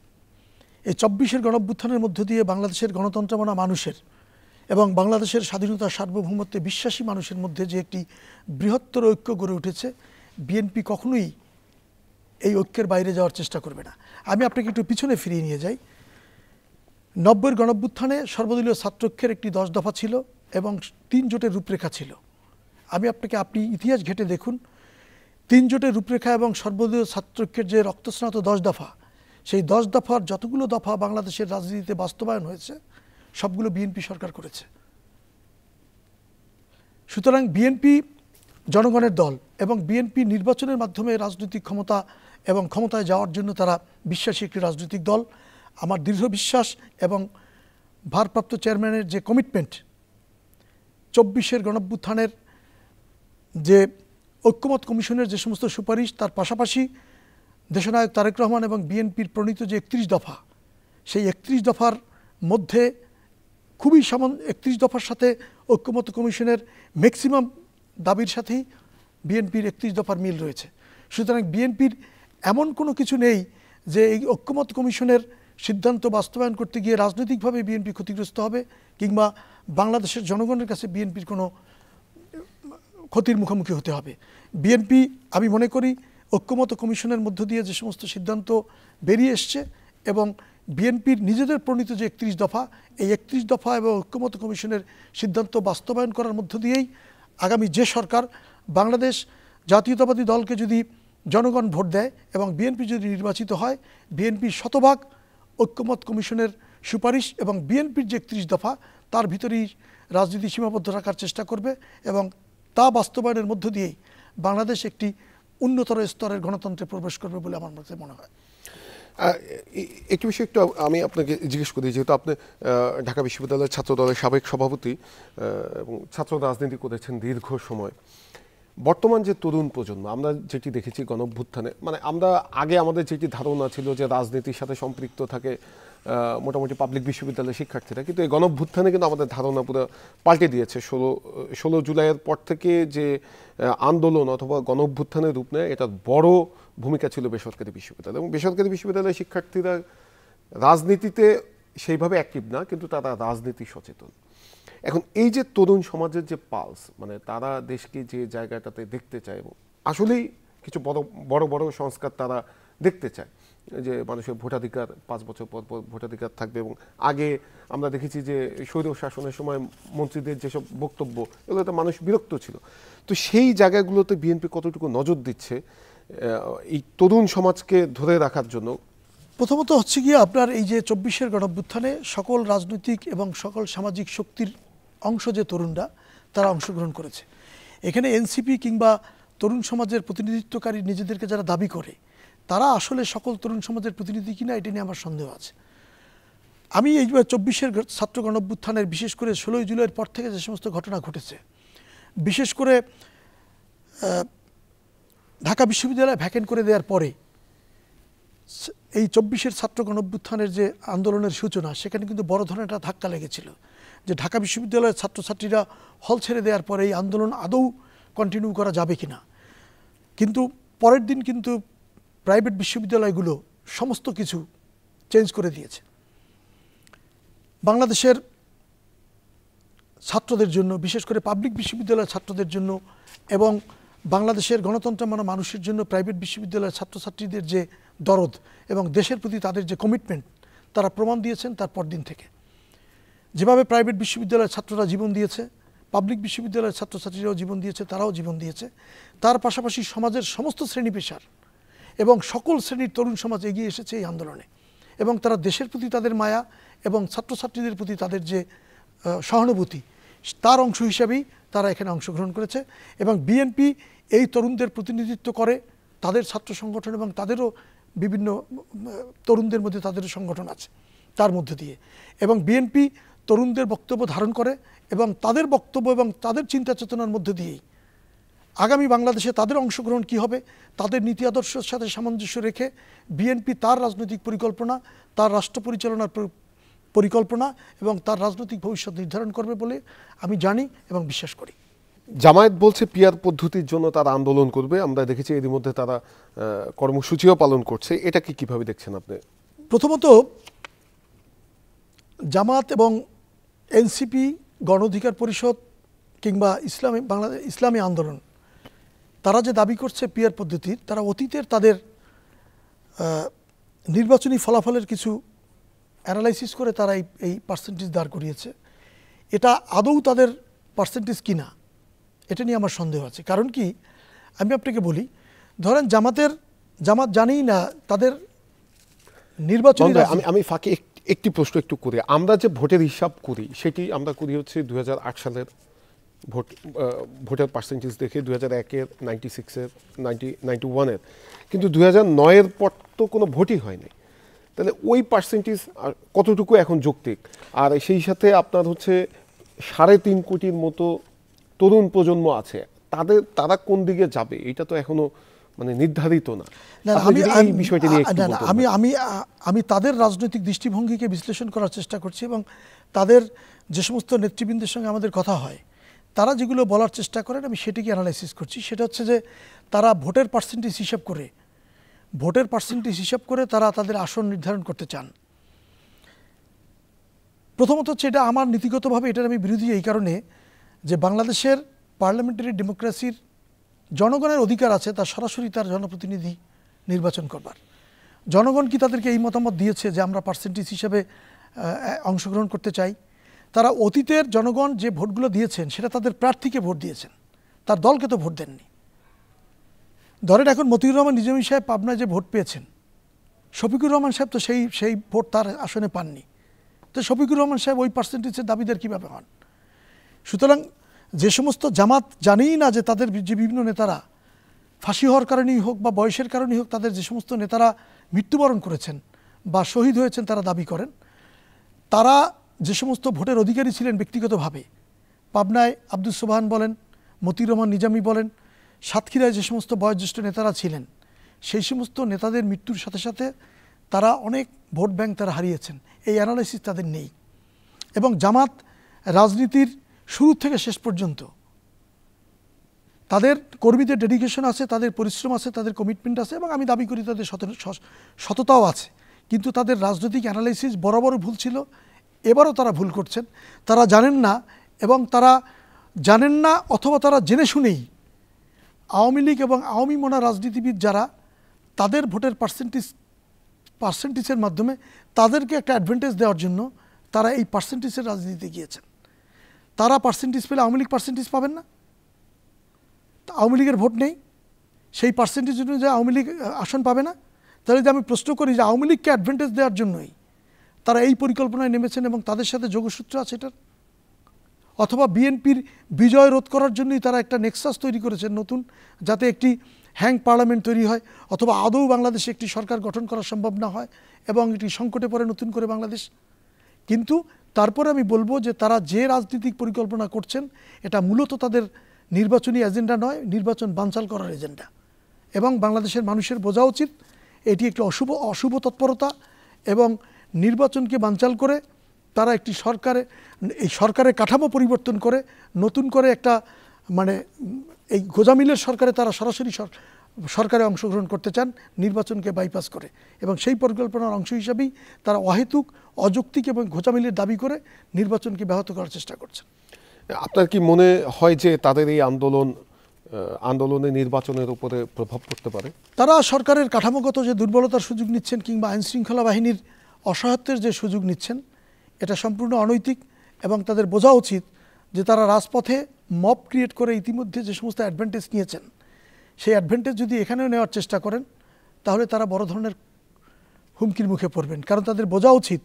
এই 24-এর গণঅভ্যুত্থানের মধ্য দিয়ে বাংলাদেশের গণতন্ত্র মানা মানুষের এবং বাংলাদেশের স্বাধীনতা সার্বভৌমত্বে বিশ্বাসী মানুষের মধ্যে যে একটি বৃহত্তর ঐক্য গড়ে উঠেছে, বিএনপি কখনোই এই ঐক্যের বাইরে যাওয়ার চেষ্টা করবে না। আমি আপনাকে একটু পিছনে ফিরিয়ে নিয়ে যাই। 90-এর গণঅভ্যুত্থানে সর্বদলীয় ছাত্রৈক্যের একটি 10 দফা ছিল এবং 3 জোটের রূপরেখা ছিল। আপনি ইতিহাস ঘেঁটে দেখুন, 3 জোটের রূপরেখা এবং সর্বদলীয় ছাত্রৈক্যের যে রক্তস্নাত 10 দফা, সেই 10 দফার যতগুলো দফা বাংলাদেশের রাজনীতিতে বাস্তবায়ন হয়েছে সবগুলো বিএনপি সরকার করেছে। সুতরাং বিএনপি জনগণের দল এবং বিএনপি নির্বাচনের মাধ্যমে রাজনৈতিক ক্ষমতা এবং ক্ষমতায় যাওয়ার জন্য তারা বিশ্বাসী একটি রাজনৈতিক দল। আমার দৃঢ় বিশ্বাস এবং ভারপ্রাপ্ত চেয়ারম্যানের যে কমিটমেন্ট, 24-এর গণঅভ্যুত্থানের যে ঐক্যমত কমিশনের যে সমস্ত সুপারিশ, তার পাশাপাশি দেশনায়ক তারেক রহমান এবং বিএনপির প্রণীত যে 31 দফা, সেই 31 দফার মধ্যে খুবই 31 দফার সাথে ঐক্যমত কমিশনের ম্যাক্সিমাম দাবির সাথেই বিএনপির 31 দফার মিল রয়েছে। সুতরাং বিএনপির এমন কোনো কিছু নেই যে এই ঐক্যমত কমিশনের সিদ্ধান্ত বাস্তবায়ন করতে গিয়ে রাজনৈতিকভাবে বিএনপি ক্ষতিগ্রস্ত হবে কিংবা বাংলাদেশের জনগণের কাছে বিএনপির কোনো ক্ষতির মুখোমুখি হতে হবে। বিএনপি, আমি মনে করি, ঐক্যমত কমিশনের মধ্য দিয়ে যে সমস্ত সিদ্ধান্ত বেরিয়ে এসছে এবং বিএনপির নিজেদের প্রণীত যে 31 দফা, এই 31 দফা এবং ঐক্যমত কমিশনের সিদ্ধান্ত বাস্তবায়ন করার মধ্য দিয়েই আগামী যে সরকার, বাংলাদেশ জাতীয়তাবাদী দলকে যদি জনগণ ভোট দেয় এবং বিএনপি যদি নির্বাচিত হয়, বিএনপি শতভাগ ঐক্যমত কমিশনের সুপারিশ এবং বিএনপির যে 31 দফা তার ভিতরেই রাজনীতি সীমাবদ্ধ রাখার চেষ্টা করবে এবং তা বাস্তবায়নের মধ্য দিয়েই বাংলাদেশ একটি উন্নতর স্তরের গণতন্ত্রে প্রবেশ করবে বলে আমার মনে হয়। একটি বিষয় একটু আমি আপনাকে জিজ্ঞেস করি, যেহেতু আপনি ঢাকা বিশ্ববিদ্যালয়ের ছাত্র দলের সাবেক সভাপতি এবং ছাত্র রাজনীতি করেছেন দীর্ঘ সময়, বর্তমান যে তরুণ প্রজন্ম, আমরা যেটি দেখেছি গণঅভ্যুত্থানে, মানে আমরা আগে আমাদের যেটি ধারণা ছিল যে রাজনীতির সাথে সম্পৃক্ত থাকে মোটামুটি পাবলিক বিশ্ববিদ্যালয়ের শিক্ষার্থীরা, কিন্তু এই গণঅভ্যুত্থানে কিন্তু আমাদের ধারণা পুরো পাল্টে দিয়েছে। 16 জুলাইয়ের পর থেকে যে আন্দোলন অথবা গণঅভ্যুত্থানের রূপ নেয়, এটার বড় ভূমিকা ছিল বেসরকারি বিশ্ববিদ্যালয় এবং বেসরকারি বিশ্ববিদ্যালয়ের শিক্ষার্থীরা রাজনীতিতে সেইভাবে অ্যাক্টিভ না, কিন্তু তারা রাজনীতি সচেতন। এখন এই যে তরুণ সমাজের যে পালস, মানে তারা দেশকে যে জায়গাটাতে দেখতে চায় এবং আসলেই কিছু বড় বড় সংস্কার তারা দেখতে চায়, যে মানুষের ভোটাধিকার 5 বছর পর পর ভোটাধিকার থাকবে। এবং আগে আমরা দেখেছি যে স্বৈর শাসনের সময় মন্ত্রীদের যেসব বক্তব্য, এগুলোতে মানুষ বিরক্ত ছিল। তো সেই জায়গাগুলোতে বিএনপি কতটুকু নজর দিচ্ছে এই তরুণ সমাজকে ধরে রাখার জন্য? প্রথমত হচ্ছে গিয়ে আপনার এই যে 24-এর গণঅভ্যুত্থানে সকল রাজনৈতিক এবং সকল সামাজিক শক্তির অংশ যে তরুণরা, তারা অংশগ্রহণ করেছে। এখানে এনসিপি কিংবা তরুণ সমাজের প্রতিনিধিত্বকারী নিজেদেরকে যারা দাবি করে, তারা আসলে সকল তরুণ সমাজের প্রতিনিধি কিনা এটা নিয়ে আমার সন্দেহ আছে। আমি এই 24-এর ছাত্র গণঅভ্যুত্থানের, বিশেষ করে 16 জুলাইয়ের পর থেকে যে সমস্ত ঘটনা ঘটেছে, বিশেষ করে ঢাকা বিশ্ববিদ্যালয় ভ্যাকেন্ট করে দেওয়ার পরে এই 24-এর ছাত্র গণঅভ্যুত্থানের যে আন্দোলনের সূচনা, সেখানে কিন্তু বড় ধরনের একটা ধাক্কা লেগেছিল যে ঢাকা বিশ্ববিদ্যালয়ের ছাত্রছাত্রীরা হল ছেড়ে দেওয়ার পরে এই আন্দোলন আদৌ কন্টিনিউ করা যাবে কিনা। কিন্তু পরের দিন কিন্তু প্রাইভেট বিশ্ববিদ্যালয়গুলো সমস্ত কিছু চেঞ্জ করে দিয়েছে। বাংলাদেশের ছাত্রদের জন্য, বিশেষ করে পাবলিক বিশ্ববিদ্যালয়ের ছাত্রদের জন্য এবং বাংলাদেশের গণতন্ত্র মানা মানুষের জন্য প্রাইভেট বিশ্ববিদ্যালয়ের ছাত্রছাত্রীদের যে দরদ এবং দেশের প্রতি তাদের যে কমিটমেন্ট, তারা প্রমাণ দিয়েছেন তার পরদিন থেকে। যেভাবে প্রাইভেট বিশ্ববিদ্যালয়ের ছাত্ররা জীবন দিয়েছে, পাবলিক বিশ্ববিদ্যালয়ের ছাত্রছাত্রীরাও জীবন দিয়েছে, তারাও জীবন দিয়েছে। তার পাশাপাশি সমাজের সমস্ত শ্রেণী পেশার এবং সকল শ্রেণীর তরুণ সমাজ এগিয়ে এসেছে এই আন্দোলনে এবং তারা দেশের প্রতি তাদের মায়া এবং ছাত্রছাত্রীদের প্রতি তাদের যে সহানুভূতি, তার অংশ হিসাবেই তারা এখানে অংশগ্রহণ করেছে। এবং বিএনপি এই তরুণদের প্রতিনিধিত্ব করে, তাদের ছাত্র সংগঠন এবং তাদেরও বিভিন্ন তরুণদের মধ্যে তাদেরও সংগঠন আছে তার মধ্যে দিয়ে। এবং বিএনপি তরুণদের বক্তব্য ধারণ করে এবং তাদের বক্তব্য এবং তাদের চিন্তা চেতনার মধ্যে দিয়েই আগামী বাংলাদেশে তাদের অংশগ্রহণ কি হবে, তাদের নীতি আদর্শের সাথে সামঞ্জস্য রেখে বিএনপি তার রাজনৈতিক পরিকল্পনা, তার রাষ্ট্র পরিচালনার পরিকল্পনা এবং তার রাজনৈতিক ভবিষ্যৎ নির্ধারণ করবে বলে আমি জানি এবং বিশ্বাস করি। জামায়াত বলছে পিয়ার পদ্ধতির জন্য তারা আন্দোলন করবে, আমরা দেখেছি এর মধ্যে তারা কর্মসূচিও পালন করছে, এটাকে কিভাবে দেখছেন আপনি? প্রথমত জামাত এবং এনসিপি, গণ অধিকার পরিষদ কিংবা ইসলামী আন্দোলন, তারা যে দাবি করছে পিয়ার পদ্ধতির, তারা অতীতের তাদের নির্বাচনী ফলাফলের কিছু অ্যানালাইসিস করে তারা এই পার্সেন্টেজ দাঁড় করিয়েছে। এটা আদৌ তাদের পার্সেন্টেজ কিনা এটা নিয়ে আমার সন্দেহ আছে। কারণ কি, আমি আপনাকে বলি, ধরেন জামাত জানেই না তাদের নির্বাচনী, আমি ফাঁকে একটি প্রশ্ন একটু করি। আমরা যে ভোটের হিসাব করি সেটি আমরা করি হচ্ছে 2008 সালের ভোটের পার্সেন্টেজ দেখে, 2001-এর, 96-এর, 91-এর, কিন্তু 2009-এর পর তো কোনো ভোটই হয়নি। তাহলে ওই পার্সেন্টেজ কতটুকু এখন যৌক্তিক? আর সেই সাথে আপনার হচ্ছে 3.5 কোটির মতো তরুণ প্রজন্ম আছে, তারা কোন দিকে যাবে এটা তো এখনো মানে নির্ধারিত না। আমি তাদের রাজনৈতিক দৃষ্টিভঙ্গিকে বিশ্লেষণ করার চেষ্টা করছি এবং তাদের যে সমস্ত নেতৃবৃন্দের সঙ্গে আমাদের কথা হয়, তারা যেগুলো বলার চেষ্টা করেন আমি সেটিকে অ্যানালাইসিস করছি। সেটা হচ্ছে যে তারা ভোটের পার্সেন্টেজ হিসাব করে তারা তাদের আসন নির্ধারণ করতে চান। প্রথমত হচ্ছে এটা আমার নীতিগতভাবে এটার আমি বিরোধী, এই কারণে যে বাংলাদেশের পার্লামেন্টারি ডেমোক্রেসির জনগণের অধিকার আছে তার সরাসরি তার জনপ্রতিনিধি নির্বাচন করবার। জনগণ কি তাদেরকে এই মতামত দিয়েছে যে আমরা পার্সেন্টেজ হিসেবে অংশগ্রহণ করতে চাই? তারা অতীতের জনগণ যে ভোটগুলো দিয়েছেন সেটা তাদের প্রার্থীকে ভোট দিয়েছেন, তার দলকে তো ভোট দেননি। ধরেন এখন মতিউর রহমান নিজামী সাহেব পাবনায় যে ভোট পেয়েছেন, শফিকুর রহমান সাহেব তো সেই ভোট তার আসনে পাননি। তো শফিকুর রহমান সাহেব ওই পার্সেন্টেজের দাবিদার কীভাবে হন? সুতরাং যে সমস্ত জামাত জানেই না যে তাদের যে বিভিন্ন নেতারা ফাঁসি হওয়ার কারণেই হোক বা বয়সের কারণেই হোক, তাদের যে সমস্ত নেতারা মৃত্যুবরণ করেছেন বা শহীদ হয়েছেন তারা দাবি করেন, তারা যে সমস্ত ভোটের অধিকারী ছিলেন ব্যক্তিগতভাবে, পাবনায় আব্দুস সোবহান বলেন, মতিউর রহমান নিজামী বলেন, সাতক্ষীরায় যে সমস্ত বয়োজ্যেষ্ঠ নেতারা ছিলেন, সেই সমস্ত নেতাদের মৃত্যুর সাথে সাথে তারা অনেক ভোট ব্যাংক তারা হারিয়েছেন, এই অ্যানালাইসিস তাদের নেই। এবং জামাত রাজনীতির শুরু থেকে শেষ পর্যন্ত তাদের কর্মীদের ডেডিকেশন আছে, তাদের পরিশ্রম আছে, তাদের কমিটমেন্ট আছে এবং আমি দাবি করি তাদের সততাও আছে। কিন্তু তাদের রাজনৈতিক অ্যানালাইসিস বরাবরই ভুল ছিল, এবারও তারা ভুল করছেন। তারা জানেন না, এবং তারা জানেন না অথবা তারা জেনে শুনেই আওয়ামী লীগ এবং আওয়ামী মনা রাজনীতিবিদ যারা, তাদের ভোটের পার্সেন্টেজের মাধ্যমে তাদেরকে একটা অ্যাডভান্টেজ দেওয়ার জন্য তারা এই পার্সেন্টেজের রাজনীতিতে গিয়েছেন। তারা পার্সেন্টেজ পেলে আওয়ামী লীগ পার্সেন্টেজ পাবেন না, আওয়ামী লীগের ভোট নেই, সেই পার্সেন্টেজ অনুযায়ী আওয়ামী লীগ আসন পাবে না। তাহলে যে আমি প্রশ্ন করি যে আওয়ামী লীগকে অ্যাডভান্টেজ দেওয়ার জন্যই তারা এই পরিকল্পনায় নেমেছেন এবং তাদের সাথে যোগসূত্র আছে এটার, অথবা বিএনপির বিজয় রোধ করার জন্যই তারা একটা নেক্সাস তৈরি করেছেন নতুন, যাতে একটি হ্যাং পার্লামেন্ট তৈরি হয় অথবা আদৌ বাংলাদেশে একটি সরকার গঠন করা সম্ভব না হয় এবং এটি সংকটে পড়ে নতুন করে বাংলাদেশ। কিন্তু তারপরে আমি বলবো যে তারা যে রাজনৈতিক পরিকল্পনা করছেন এটা মূলত তাদের নির্বাচনী এজেন্ডা নয়, নির্বাচন বানচাল করার এজেন্ডা। এবং বাংলাদেশের মানুষের বোঝা উচিত এটি একটি অশুভ তৎপরতা, এবং নির্বাচনকে বানচাল করে তারা একটি সরকারের কাঠামো পরিবর্তন করে নতুন করে একটা মানে এই গোজামিলের সরকারে তারা সরাসরি সরকারে অংশগ্রহণ করতে চান নির্বাচনকে বাইপাস করে, এবং সেই পরিকল্পনার অংশ হিসাবেই তারা অহেতুক, অযৌক্তিক এবং গোজামিলের দাবি করে নির্বাচনকে ব্যাহত করার চেষ্টা করছেন। আপনার কি মনে হয় যে তাদের এই আন্দোলনে নির্বাচনের উপরে প্রভাব পড়তে পারে? তারা সরকারের কাঠামোগত যে দুর্বলতার সুযোগ নিচ্ছেন কিংবা আইনশৃঙ্খলা বাহিনীর অসহায়ত্বের যে সুযোগ নিচ্ছেন, এটা সম্পূর্ণ অনৈতিক, এবং তাদের বোঝা উচিত যে তারা রাজপথে মব ক্রিয়েট করে ইতিমধ্যে যে সমস্ত অ্যাডভান্টেজ নিয়েছেন, সেই অ্যাডভান্টেজ যদি এখানেও নেওয়ার চেষ্টা করেন তাহলে তারা বড় ধরনের হুমকির মুখে পড়বেন। কারণ তাদের বোঝা উচিত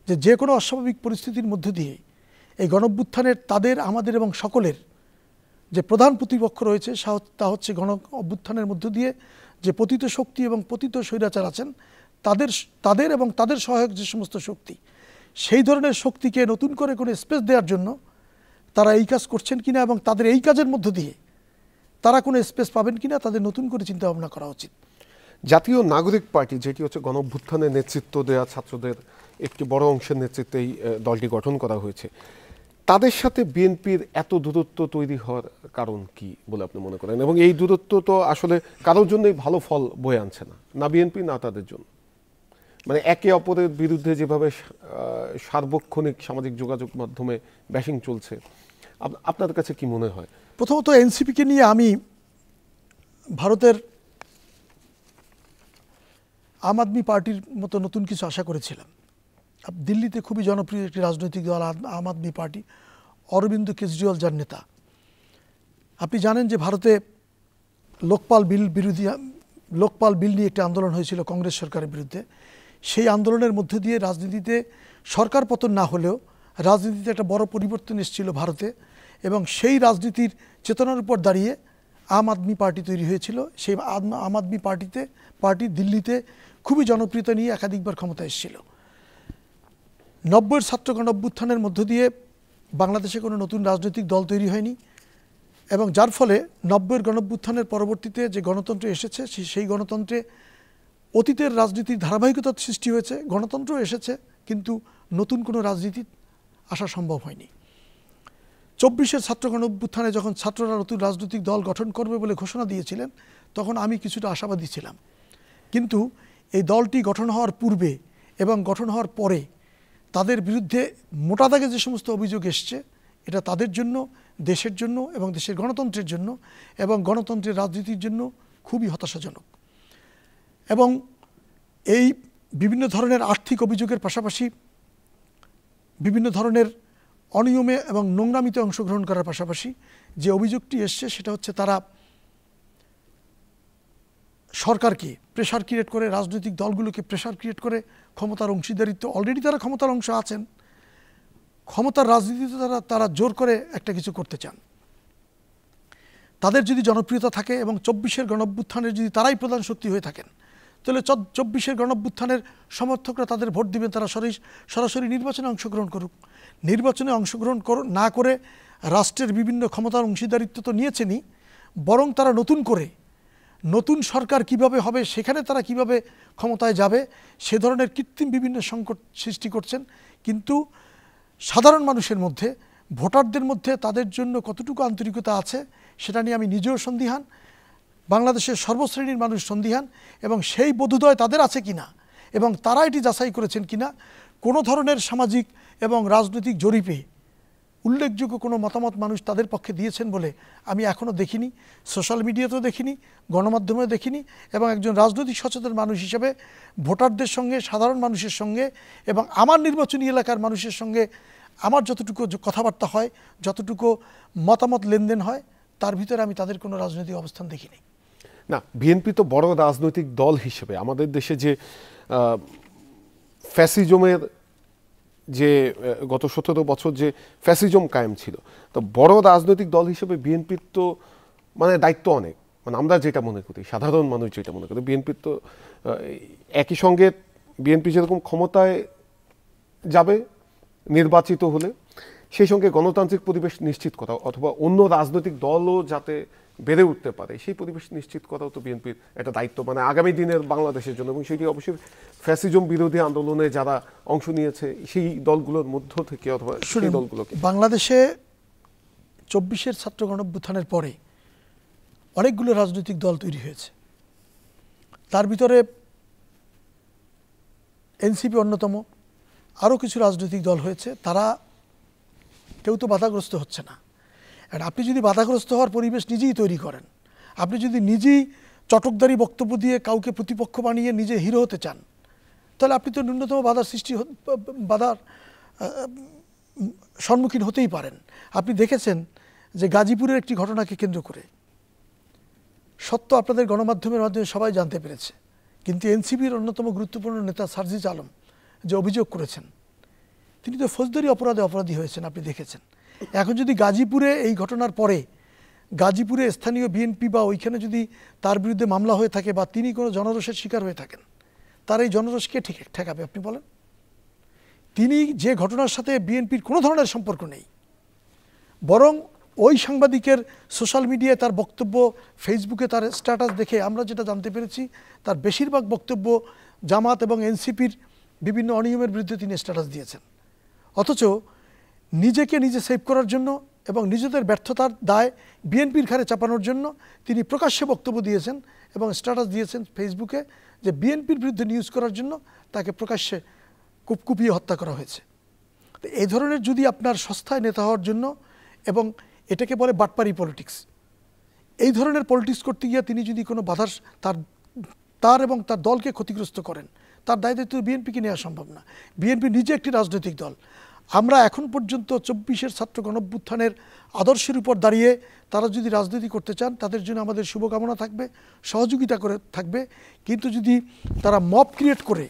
যে যে কোনো অস্বাভাবিক পরিস্থিতির মধ্য দিয়ে এই গণঅভ্যুত্থানের তাদের, আমাদের এবং সকলের যে প্রধান প্রতিপক্ষ রয়েছে তা হচ্ছে অভ্যুত্থানের মধ্য দিয়ে যে পতিত শক্তি এবং পতিত স্বৈরাচার আছেন তাদের এবং তাদের সহায়ক যে সমস্ত শক্তি, সেই ধরনের শক্তিকে নতুন করে কোনো স্পেস দেওয়ার জন্য তারা এই কাজ করছেন কিনা এবং তাদের এই কাজের মধ্য দিয়ে তারা কোনো স্পেস পাবেন কিনা তাদের নতুন করে চিন্তা ভাবনা করা উচিত। জাতীয় নাগরিক পার্টি, যেটি হচ্ছে গণঅভ্যুত্থানের নেতৃত্ব দেওয়া ছাত্রদের একটি বড় অংশের নেতৃত্বে এই দলটি গঠন করা হয়েছে, তাদের সাথে বিএনপির এত দূরত্ব তৈরি হওয়ার কারণ কি বলে আপনি মনে করেন? এবং এই দূরত্ব তো আসলে কারোর জন্যই ভালো ফল বয়ে আনছে না, না বিএনপি না তাদের জন্য। মানে একে অপরের বিরুদ্ধে যেভাবে সার্বক্ষণিক সামাজিক যোগাযোগ মাধ্যমে ব্যাশিং চলছে, আপনাদের কাছে কি মনে হয়? প্রথমত এনসিপিকে নিয়ে আমি ভারতের আম আদমি পার্টির মতো নতুন কিছু আশা করেছিলাম। দিল্লিতে খুবই জনপ্রিয় একটি রাজনৈতিক দল আম আদমি পার্টি, অরবিন্দ কেজরিওয়াল যার নেতা। আপনি জানেন যে ভারতে লোকপাল বিল নিয়ে একটি আন্দোলন হয়েছিল কংগ্রেস সরকারের বিরুদ্ধে। সেই আন্দোলনের মধ্যে দিয়ে রাজনীতিতে সরকার পতন না হলেও রাজনীতিতে একটা বড় পরিবর্তন এসেছিল ভারতে, এবং সেই রাজনীতির চেতনার উপর দাঁড়িয়ে আম আদমি পার্টি তৈরি হয়েছিল। সেই আম আদমি পার্টি দিল্লিতে খুবই জনপ্রিয়তা নিয়ে একাধিকবার ক্ষমতা এসেছিল। 90-এর ছাত্র গণঅভ্যুত্থানের মধ্য দিয়ে বাংলাদেশে কোনো নতুন রাজনৈতিক দল তৈরি হয়নি, এবং যার ফলে 90-এর গণঅভ্যুত্থানের পরবর্তীতে যে গণতন্ত্র এসেছে সেই গণতন্ত্রে অতীতের রাজনীতির ধারাবাহিকতার সৃষ্টি হয়েছে, গণতন্ত্র এসেছে, কিন্তু নতুন কোনো রাজনীতি আসা সম্ভব হয়নি। 24-এর ছাত্র গণঅভ্যুত্থানে যখন ছাত্ররা নতুন রাজনৈতিক দল গঠন করবে বলে ঘোষণা দিয়েছিলেন, তখন আমি কিছুটা আশাবাদী ছিলাম। কিন্তু এই দলটি গঠন হওয়ার পূর্বে এবং গঠন হওয়ার পরে তাদের বিরুদ্ধে মোটা দাগে যে সমস্ত অভিযোগ এসছে, এটা তাদের জন্য, দেশের জন্য এবং দেশের গণতন্ত্রের জন্য এবং গণতন্ত্রের রাজনীতির জন্য খুবই হতাশাজনক। এবং এই বিভিন্ন ধরনের আর্থিক অভিযোগের পাশাপাশি বিভিন্ন ধরনের অনিয়মে এবং নোংরামিতে অংশগ্রহণ করার পাশাপাশি যে অভিযোগটি এসছে সেটা হচ্ছে তারা সরকারকে প্রেশার ক্রিয়েট করে, রাজনৈতিক দলগুলোকে প্রেশার ক্রিয়েট করে ক্ষমতার অংশীদারিত্ব, অলরেডি তারা ক্ষমতার অংশ আছেন, ক্ষমতার রাজনীতিতে তারা জোর করে একটা কিছু করতে চান। তাদের যদি জনপ্রিয়তা থাকে এবং 24-এর গণঅভ্যুত্থানের যদি তারাই প্রধান শক্তি হয়ে থাকেন, তাহলে 24-এর গণঅভ্যুত্থানের সমর্থকরা তাদের ভোট দিবেন, তারা সরাসরি নির্বাচনে অংশগ্রহণ করুক। নির্বাচনে অংশগ্রহণ না করে রাষ্ট্রের বিভিন্ন ক্ষমতার অংশীদারিত্ব তো নিয়েছেনই, বরং তারা নতুন সরকার কিভাবে হবে, সেখানে তারা কিভাবে ক্ষমতায় যাবে, সে ধরনের কৃত্রিম বিভিন্ন সংকট সৃষ্টি করছেন। কিন্তু সাধারণ মানুষের মধ্যে, ভোটারদের মধ্যে তাদের জন্য কতটুকু আন্তরিকতা আছে সেটা নিয়ে আমি নিজেও সন্দিহান, বাংলাদেশের সর্বশ্রেণীর মানুষ সন্দিহান, এবং সেই বোধোদয় তাদের আছে কিনা এবং তারা এটি যাচাই করেছেন কিনা কোনো ধরনের সামাজিক এবং রাজনৈতিক জরিপে উল্লেখযোগ্য কোনো মতামত মানুষ তাদের পক্ষে দিয়েছেন বলে আমি এখনও দেখিনি, সোশ্যাল মিডিয়াতেও দেখিনি, গণমাধ্যমেও দেখিনি। এবং একজন রাজনৈতিক সচেতন মানুষ হিসেবে ভোটারদের সঙ্গে, সাধারণ মানুষের সঙ্গে এবং আমার নির্বাচনী এলাকার মানুষের সঙ্গে আমার যতটুকু কথাবার্তা হয়, যতটুকু মতামত লেনদেন হয়, তার ভিতরে আমি তাদের কোনো রাজনৈতিক অবস্থান দেখিনি। না, বিএনপি তো বড় রাজনৈতিক দল হিসেবে আমাদের দেশে যে ফ্যাসিজমের যে গত 17 বছর যে ফ্যাসিজম কায়েম ছিল, তো বড় রাজনৈতিক দল হিসেবে বিএনপির তো মানে দায়িত্ব অনেক। মানে আমরা যেটা মনে করি, সাধারণ মানুষ যেটা মনে করি, বিএনপির তো একই সঙ্গে বিএনপি যেরকম ক্ষমতায় যাবে নির্বাচিত হলে, সেই সঙ্গে গণতান্ত্রিক পরিবেশ নিশ্চিত করা অথবা অন্য রাজনৈতিক দলও যাতে বেড়ে উঠতে পারে সেই পরিবেশ নিশ্চিত করাও তো বিএনপির একটা দায়িত্ব, মানে আগামী দিনের বাংলাদেশের জন্য। এবং সেটি অবশ্যই ফ্যাসিজম বিরোধী আন্দোলনে যারা অংশ নিয়েছে সেই দলগুলোর মধ্য থেকে অথবা সেই দলগুলোকে। বাংলাদেশে 24-এর ছাত্র গণঅভ্যুত্থানের পরে অনেকগুলো রাজনৈতিক দল তৈরি হয়েছে। তার ভিতরে এনসিপি অন্যতম, আরও কিছু রাজনৈতিক দল হয়েছে। তারা কেউ তো বাধাগ্রস্ত হচ্ছে না। আর আপনি যদি বাধাগ্রস্ত হওয়ার পরিবেশ নিজেই তৈরি করেন, আপনি যদি নিজেই চটকদারি বক্তব্য দিয়ে কাউকে প্রতিপক্ষ বানিয়ে নিজে হিরো হতে চান, তাহলে আপনি তো ন্যূনতম বাধার সম্মুখীন হতেই পারেন। আপনি দেখেছেন যে গাজীপুরের একটি ঘটনাকে কেন্দ্র করে সত্য আপনাদের গণমাধ্যমের মাধ্যমে সবাই জানতে পেরেছে, কিন্তু এনসিপির অন্যতম গুরুত্বপূর্ণ নেতা সার্জিস আলম যে অভিযোগ করেছেন, তিনি তো ফৌজদারি অপরাধী হয়েছেন, আপনি দেখেছেন। এখন যদি গাজীপুরে এই ঘটনার পরে গাজীপুরে স্থানীয় বিএনপি বা ওইখানে যদি তার বিরুদ্ধে মামলা হয়ে থাকে বা তিনি কোনো জনরোষের শিকার হয়ে থাকেন, তার এই জনরোষকে ঠেকাবে আপনি বলেন? তিনি যে ঘটনার সাথে বিএনপির কোনো ধরনের সম্পর্ক নেই, বরং ওই সাংবাদিকের সোশ্যাল মিডিয়ায় তার বক্তব্য, ফেসবুকে তার স্ট্যাটাস দেখে আমরা যেটা জানতে পেরেছি, তার বেশিরভাগ বক্তব্য জামাত এবং এনসিপির বিভিন্ন অনিয়মের বিরুদ্ধে তিনি স্ট্যাটাস দিয়েছেন। অথচ নিজেকে নিজে সেভ করার জন্য এবং নিজেদের ব্যর্থতার দায় বিএনপির ঘাড়ে চাপানোর জন্য তিনি প্রকাশ্যে বক্তব্য দিয়েছেন এবং স্ট্যাটাস দিয়েছেন ফেসবুকে যে বিএনপির বিরুদ্ধে নিউজ করার জন্য তাকে প্রকাশ্যে কুপিয়ে হত্যা করা হয়েছে। তো এই ধরনের যদি আপনার সস্তায় নেতা হওয়ার জন্য, এবং এটাকে বলে বাটপারি পলিটিক্স, এই ধরনের পলিটিক্স করতে গিয়ে তিনি যদি কোনো বাধার তার এবং তার দলকে ক্ষতিগ্রস্ত করেন, তার দায় দায়িত্ব বিএনপিকে নেওয়া সম্ভব না। বিএনপি নিজে একটি রাজনৈতিক দল। আমরা এখন পর্যন্ত 24-এর ছাত্র গণঅভ্যুত্থানের আদর্শের উপর দাঁড়িয়ে তারা যদি রাজনীতি করতে চান, তাদের জন্য আমাদের শুভকামনা থাকবে, সহযোগিতা করে থাকবে। কিন্তু যদি তারা মব ক্রিয়েট করে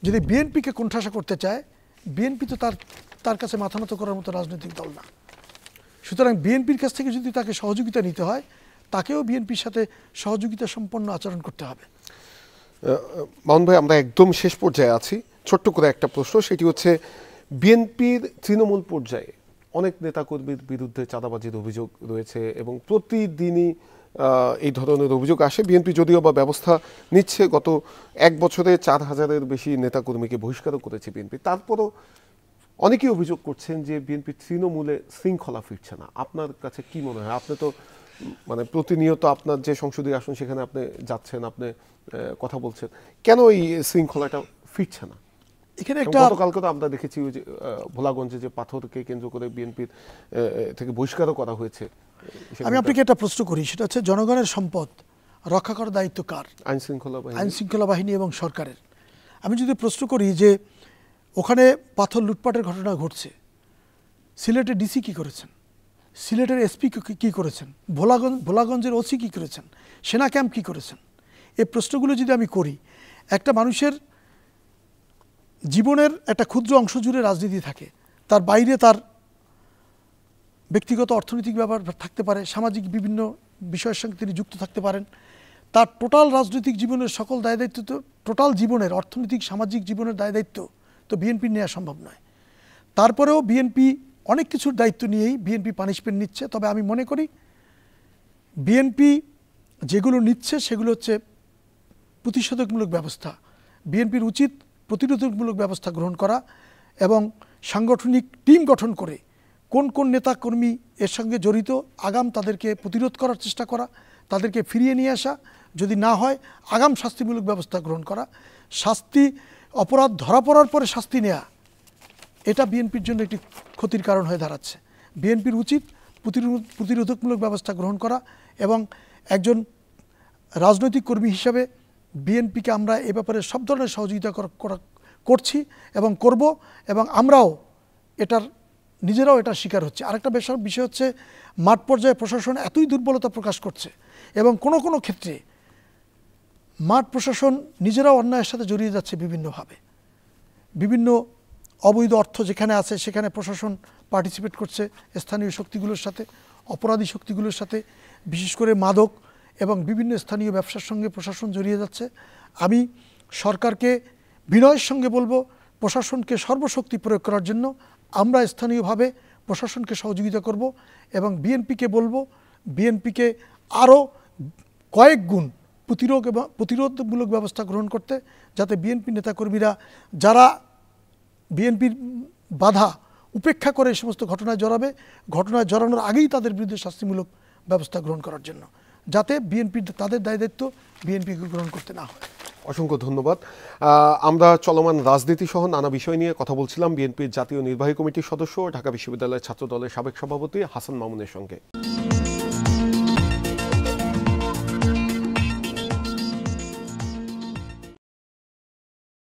যদি বিএনপিকে কোণঠাসা করতে চায়, বিএনপি তো তার কাছে মাথা নত করার মতো রাজনৈতিক দল না। সুতরাং বিএনপির কাছ থেকে যদি তাকে সহযোগিতা নিতে হয়, তাকেও বিএনপির সাথে সহযোগিতা সম্পন্ন আচরণ করতে হবে। মামুন ভাই, আমরা একদম শেষ পর্যায়ে আছি। ছোট্ট করে একটা প্রশ্ন, সেটি হচ্ছে বিএনপির তৃণমূল পর্যায়ে অনেক নেতাকর্মীর বিরুদ্ধে চাঁদাবাজির অভিযোগ রয়েছে এবং প্রতিদিনই এই ধরনের অভিযোগ আসে। বিএনপি যদিও বা ব্যবস্থা নিচ্ছে, গত 1 বছরে 4000-এর বেশি নেতাকর্মীকে বহিষ্কারও করেছে বিএনপি। তারপরও অনেকেই অভিযোগ করছেন যে বিএনপি তৃণমূলে শৃঙ্খলা ফিরছে না। আপনার কাছে কি মনে হয়? আপনি তো মানে প্রতিনিয়ত আপনার যে সংসদীয় আসন সেখানে আপনি যাচ্ছেন, আপনি কথা বলছেন, কেন এই শৃঙ্খলাটা ফিরছে না? এখানে একটা গতকালকে তো আমরা দেখেছি যে ভোলাগঞ্জে যে পাথরকে কেন্দ্র করে বিএনপির থেকে বহিষ্কারও করা হয়েছে। আমি আপনাকে একটা প্রশ্ন করি, সেটা হচ্ছে জনগণের সম্পদ রক্ষা করার দায়িত্ব কার? আইন শৃঙ্খলা বাহিনী এবং সরকারের। আমি যদি প্রশ্ন করি যে ওখানে পাথর লুটপাটের ঘটনা ঘটছে, সিলেটের ডিসি কি করেছেন, সিলেটের এসপি কি করেছেন, ভোলাগঞ্জের ওসি কি করেছেন, সেনা ক্যাম্প কি করেছেন? এই প্রশ্নগুলো যদি আমি করি, একটা মানুষের জীবনের একটা ক্ষুদ্র অংশ জুড়ে রাজনীতি থাকে, তার বাইরে তার ব্যক্তিগত অর্থনৈতিক ব্যাপার থাকতে পারে, সামাজিক বিভিন্ন বিষয়ের সঙ্গে তিনি যুক্ত থাকতে পারেন। তার টোটাল রাজনৈতিক জীবনের সকল দায় দায়িত্ব, তো টোটাল জীবনের অর্থনৈতিক সামাজিক জীবনের দায় দায়িত্ব তো বিএনপির নেওয়া সম্ভব নয়। তারপরেও বিএনপি অনেক কিছুর দায়িত্ব নিয়েই বিএনপি পানিশমেন্ট নিচ্ছে। তবে আমি মনে করি বিএনপি যেগুলো নিচ্ছে সেগুলো হচ্ছে প্রতিষেধকমূলক ব্যবস্থা। বিএনপির উচিত প্রতিরোধকমূলক ব্যবস্থা গ্রহণ করা এবং সাংগঠনিক টিম গঠন করে কোন কোন নেতা কর্মী এর সঙ্গে জড়িত, আগাম তাদেরকে প্রতিরোধ করার চেষ্টা করা, তাদেরকে ফিরিয়ে নিয়ে আসা, যদি না হয় আগাম শাস্তিমূলক ব্যবস্থা গ্রহণ করা। অপরাধ ধরা পড়ার পরে শাস্তি নেওয়া, এটা বিএনপির জন্য একটি ক্ষতির কারণ হয়ে দাঁড়াচ্ছে। বিএনপির উচিত প্রতিরোধকমূলক ব্যবস্থা গ্রহণ করা এবং একজন রাজনৈতিক কর্মী হিসাবে বিএনপিকে আমরা এ ব্যাপারে সব ধরনের সহযোগিতা করছি এবং করব, এবং আমরাও নিজেরাও এটার শিকার হচ্ছে। আরেকটা বিষয় হচ্ছে মাঠ পর্যায়ে প্রশাসন এতই দুর্বলতা প্রকাশ করছে এবং কোনো কোনো ক্ষেত্রে মাঠ প্রশাসন নিজেরাও অন্যায়ের সাথে জড়িয়ে যাচ্ছে বিভিন্নভাবে। বিভিন্ন অবৈধ অর্থ যেখানে আছে সেখানে প্রশাসন পার্টিসিপেট করছে স্থানীয় শক্তিগুলোর সাথে, অপরাধী শক্তিগুলোর সাথে, বিশেষ করে মাদক এবং বিভিন্ন স্থানীয় ব্যবসার সঙ্গে প্রশাসন জড়িয়ে যাচ্ছে। আমি সরকারকে বিনয়ের সঙ্গে বলবো, প্রশাসনকে সর্বশক্তি প্রয়োগ করার জন্য আমরা স্থানীয়ভাবে প্রশাসনকে সহযোগিতা করব এবং বিএনপিকে বলবো বিএনপিকে আরও কয়েক গুণ প্রতিরোধমূলক ব্যবস্থা গ্রহণ করতে, যাতে বিএনপি নেতাকর্মীরা যারা বিএনপির বাধা উপেক্ষা করে এই সমস্ত ঘটনায় জড়ানোর আগেই তাদের বিরুদ্ধে শাস্তিমূলক ব্যবস্থা গ্রহণ করার জন্য, যাতে বিএনপির তাদের দায় দায়িত্ব বিএনপিকে গ্রহণ করতে না হয়। অসংখ্য ধন্যবাদ। আমরা চলমান রাজনীতি সহ নানা বিষয় নিয়ে কথা বলছিলাম বিএনপির জাতীয় নির্বাহী কমিটির সদস্য, ঢাকা বিশ্ববিদ্যালয়ের ছাত্র দলের সাবেক সভাপতি হাসান মামুনের সঙ্গে।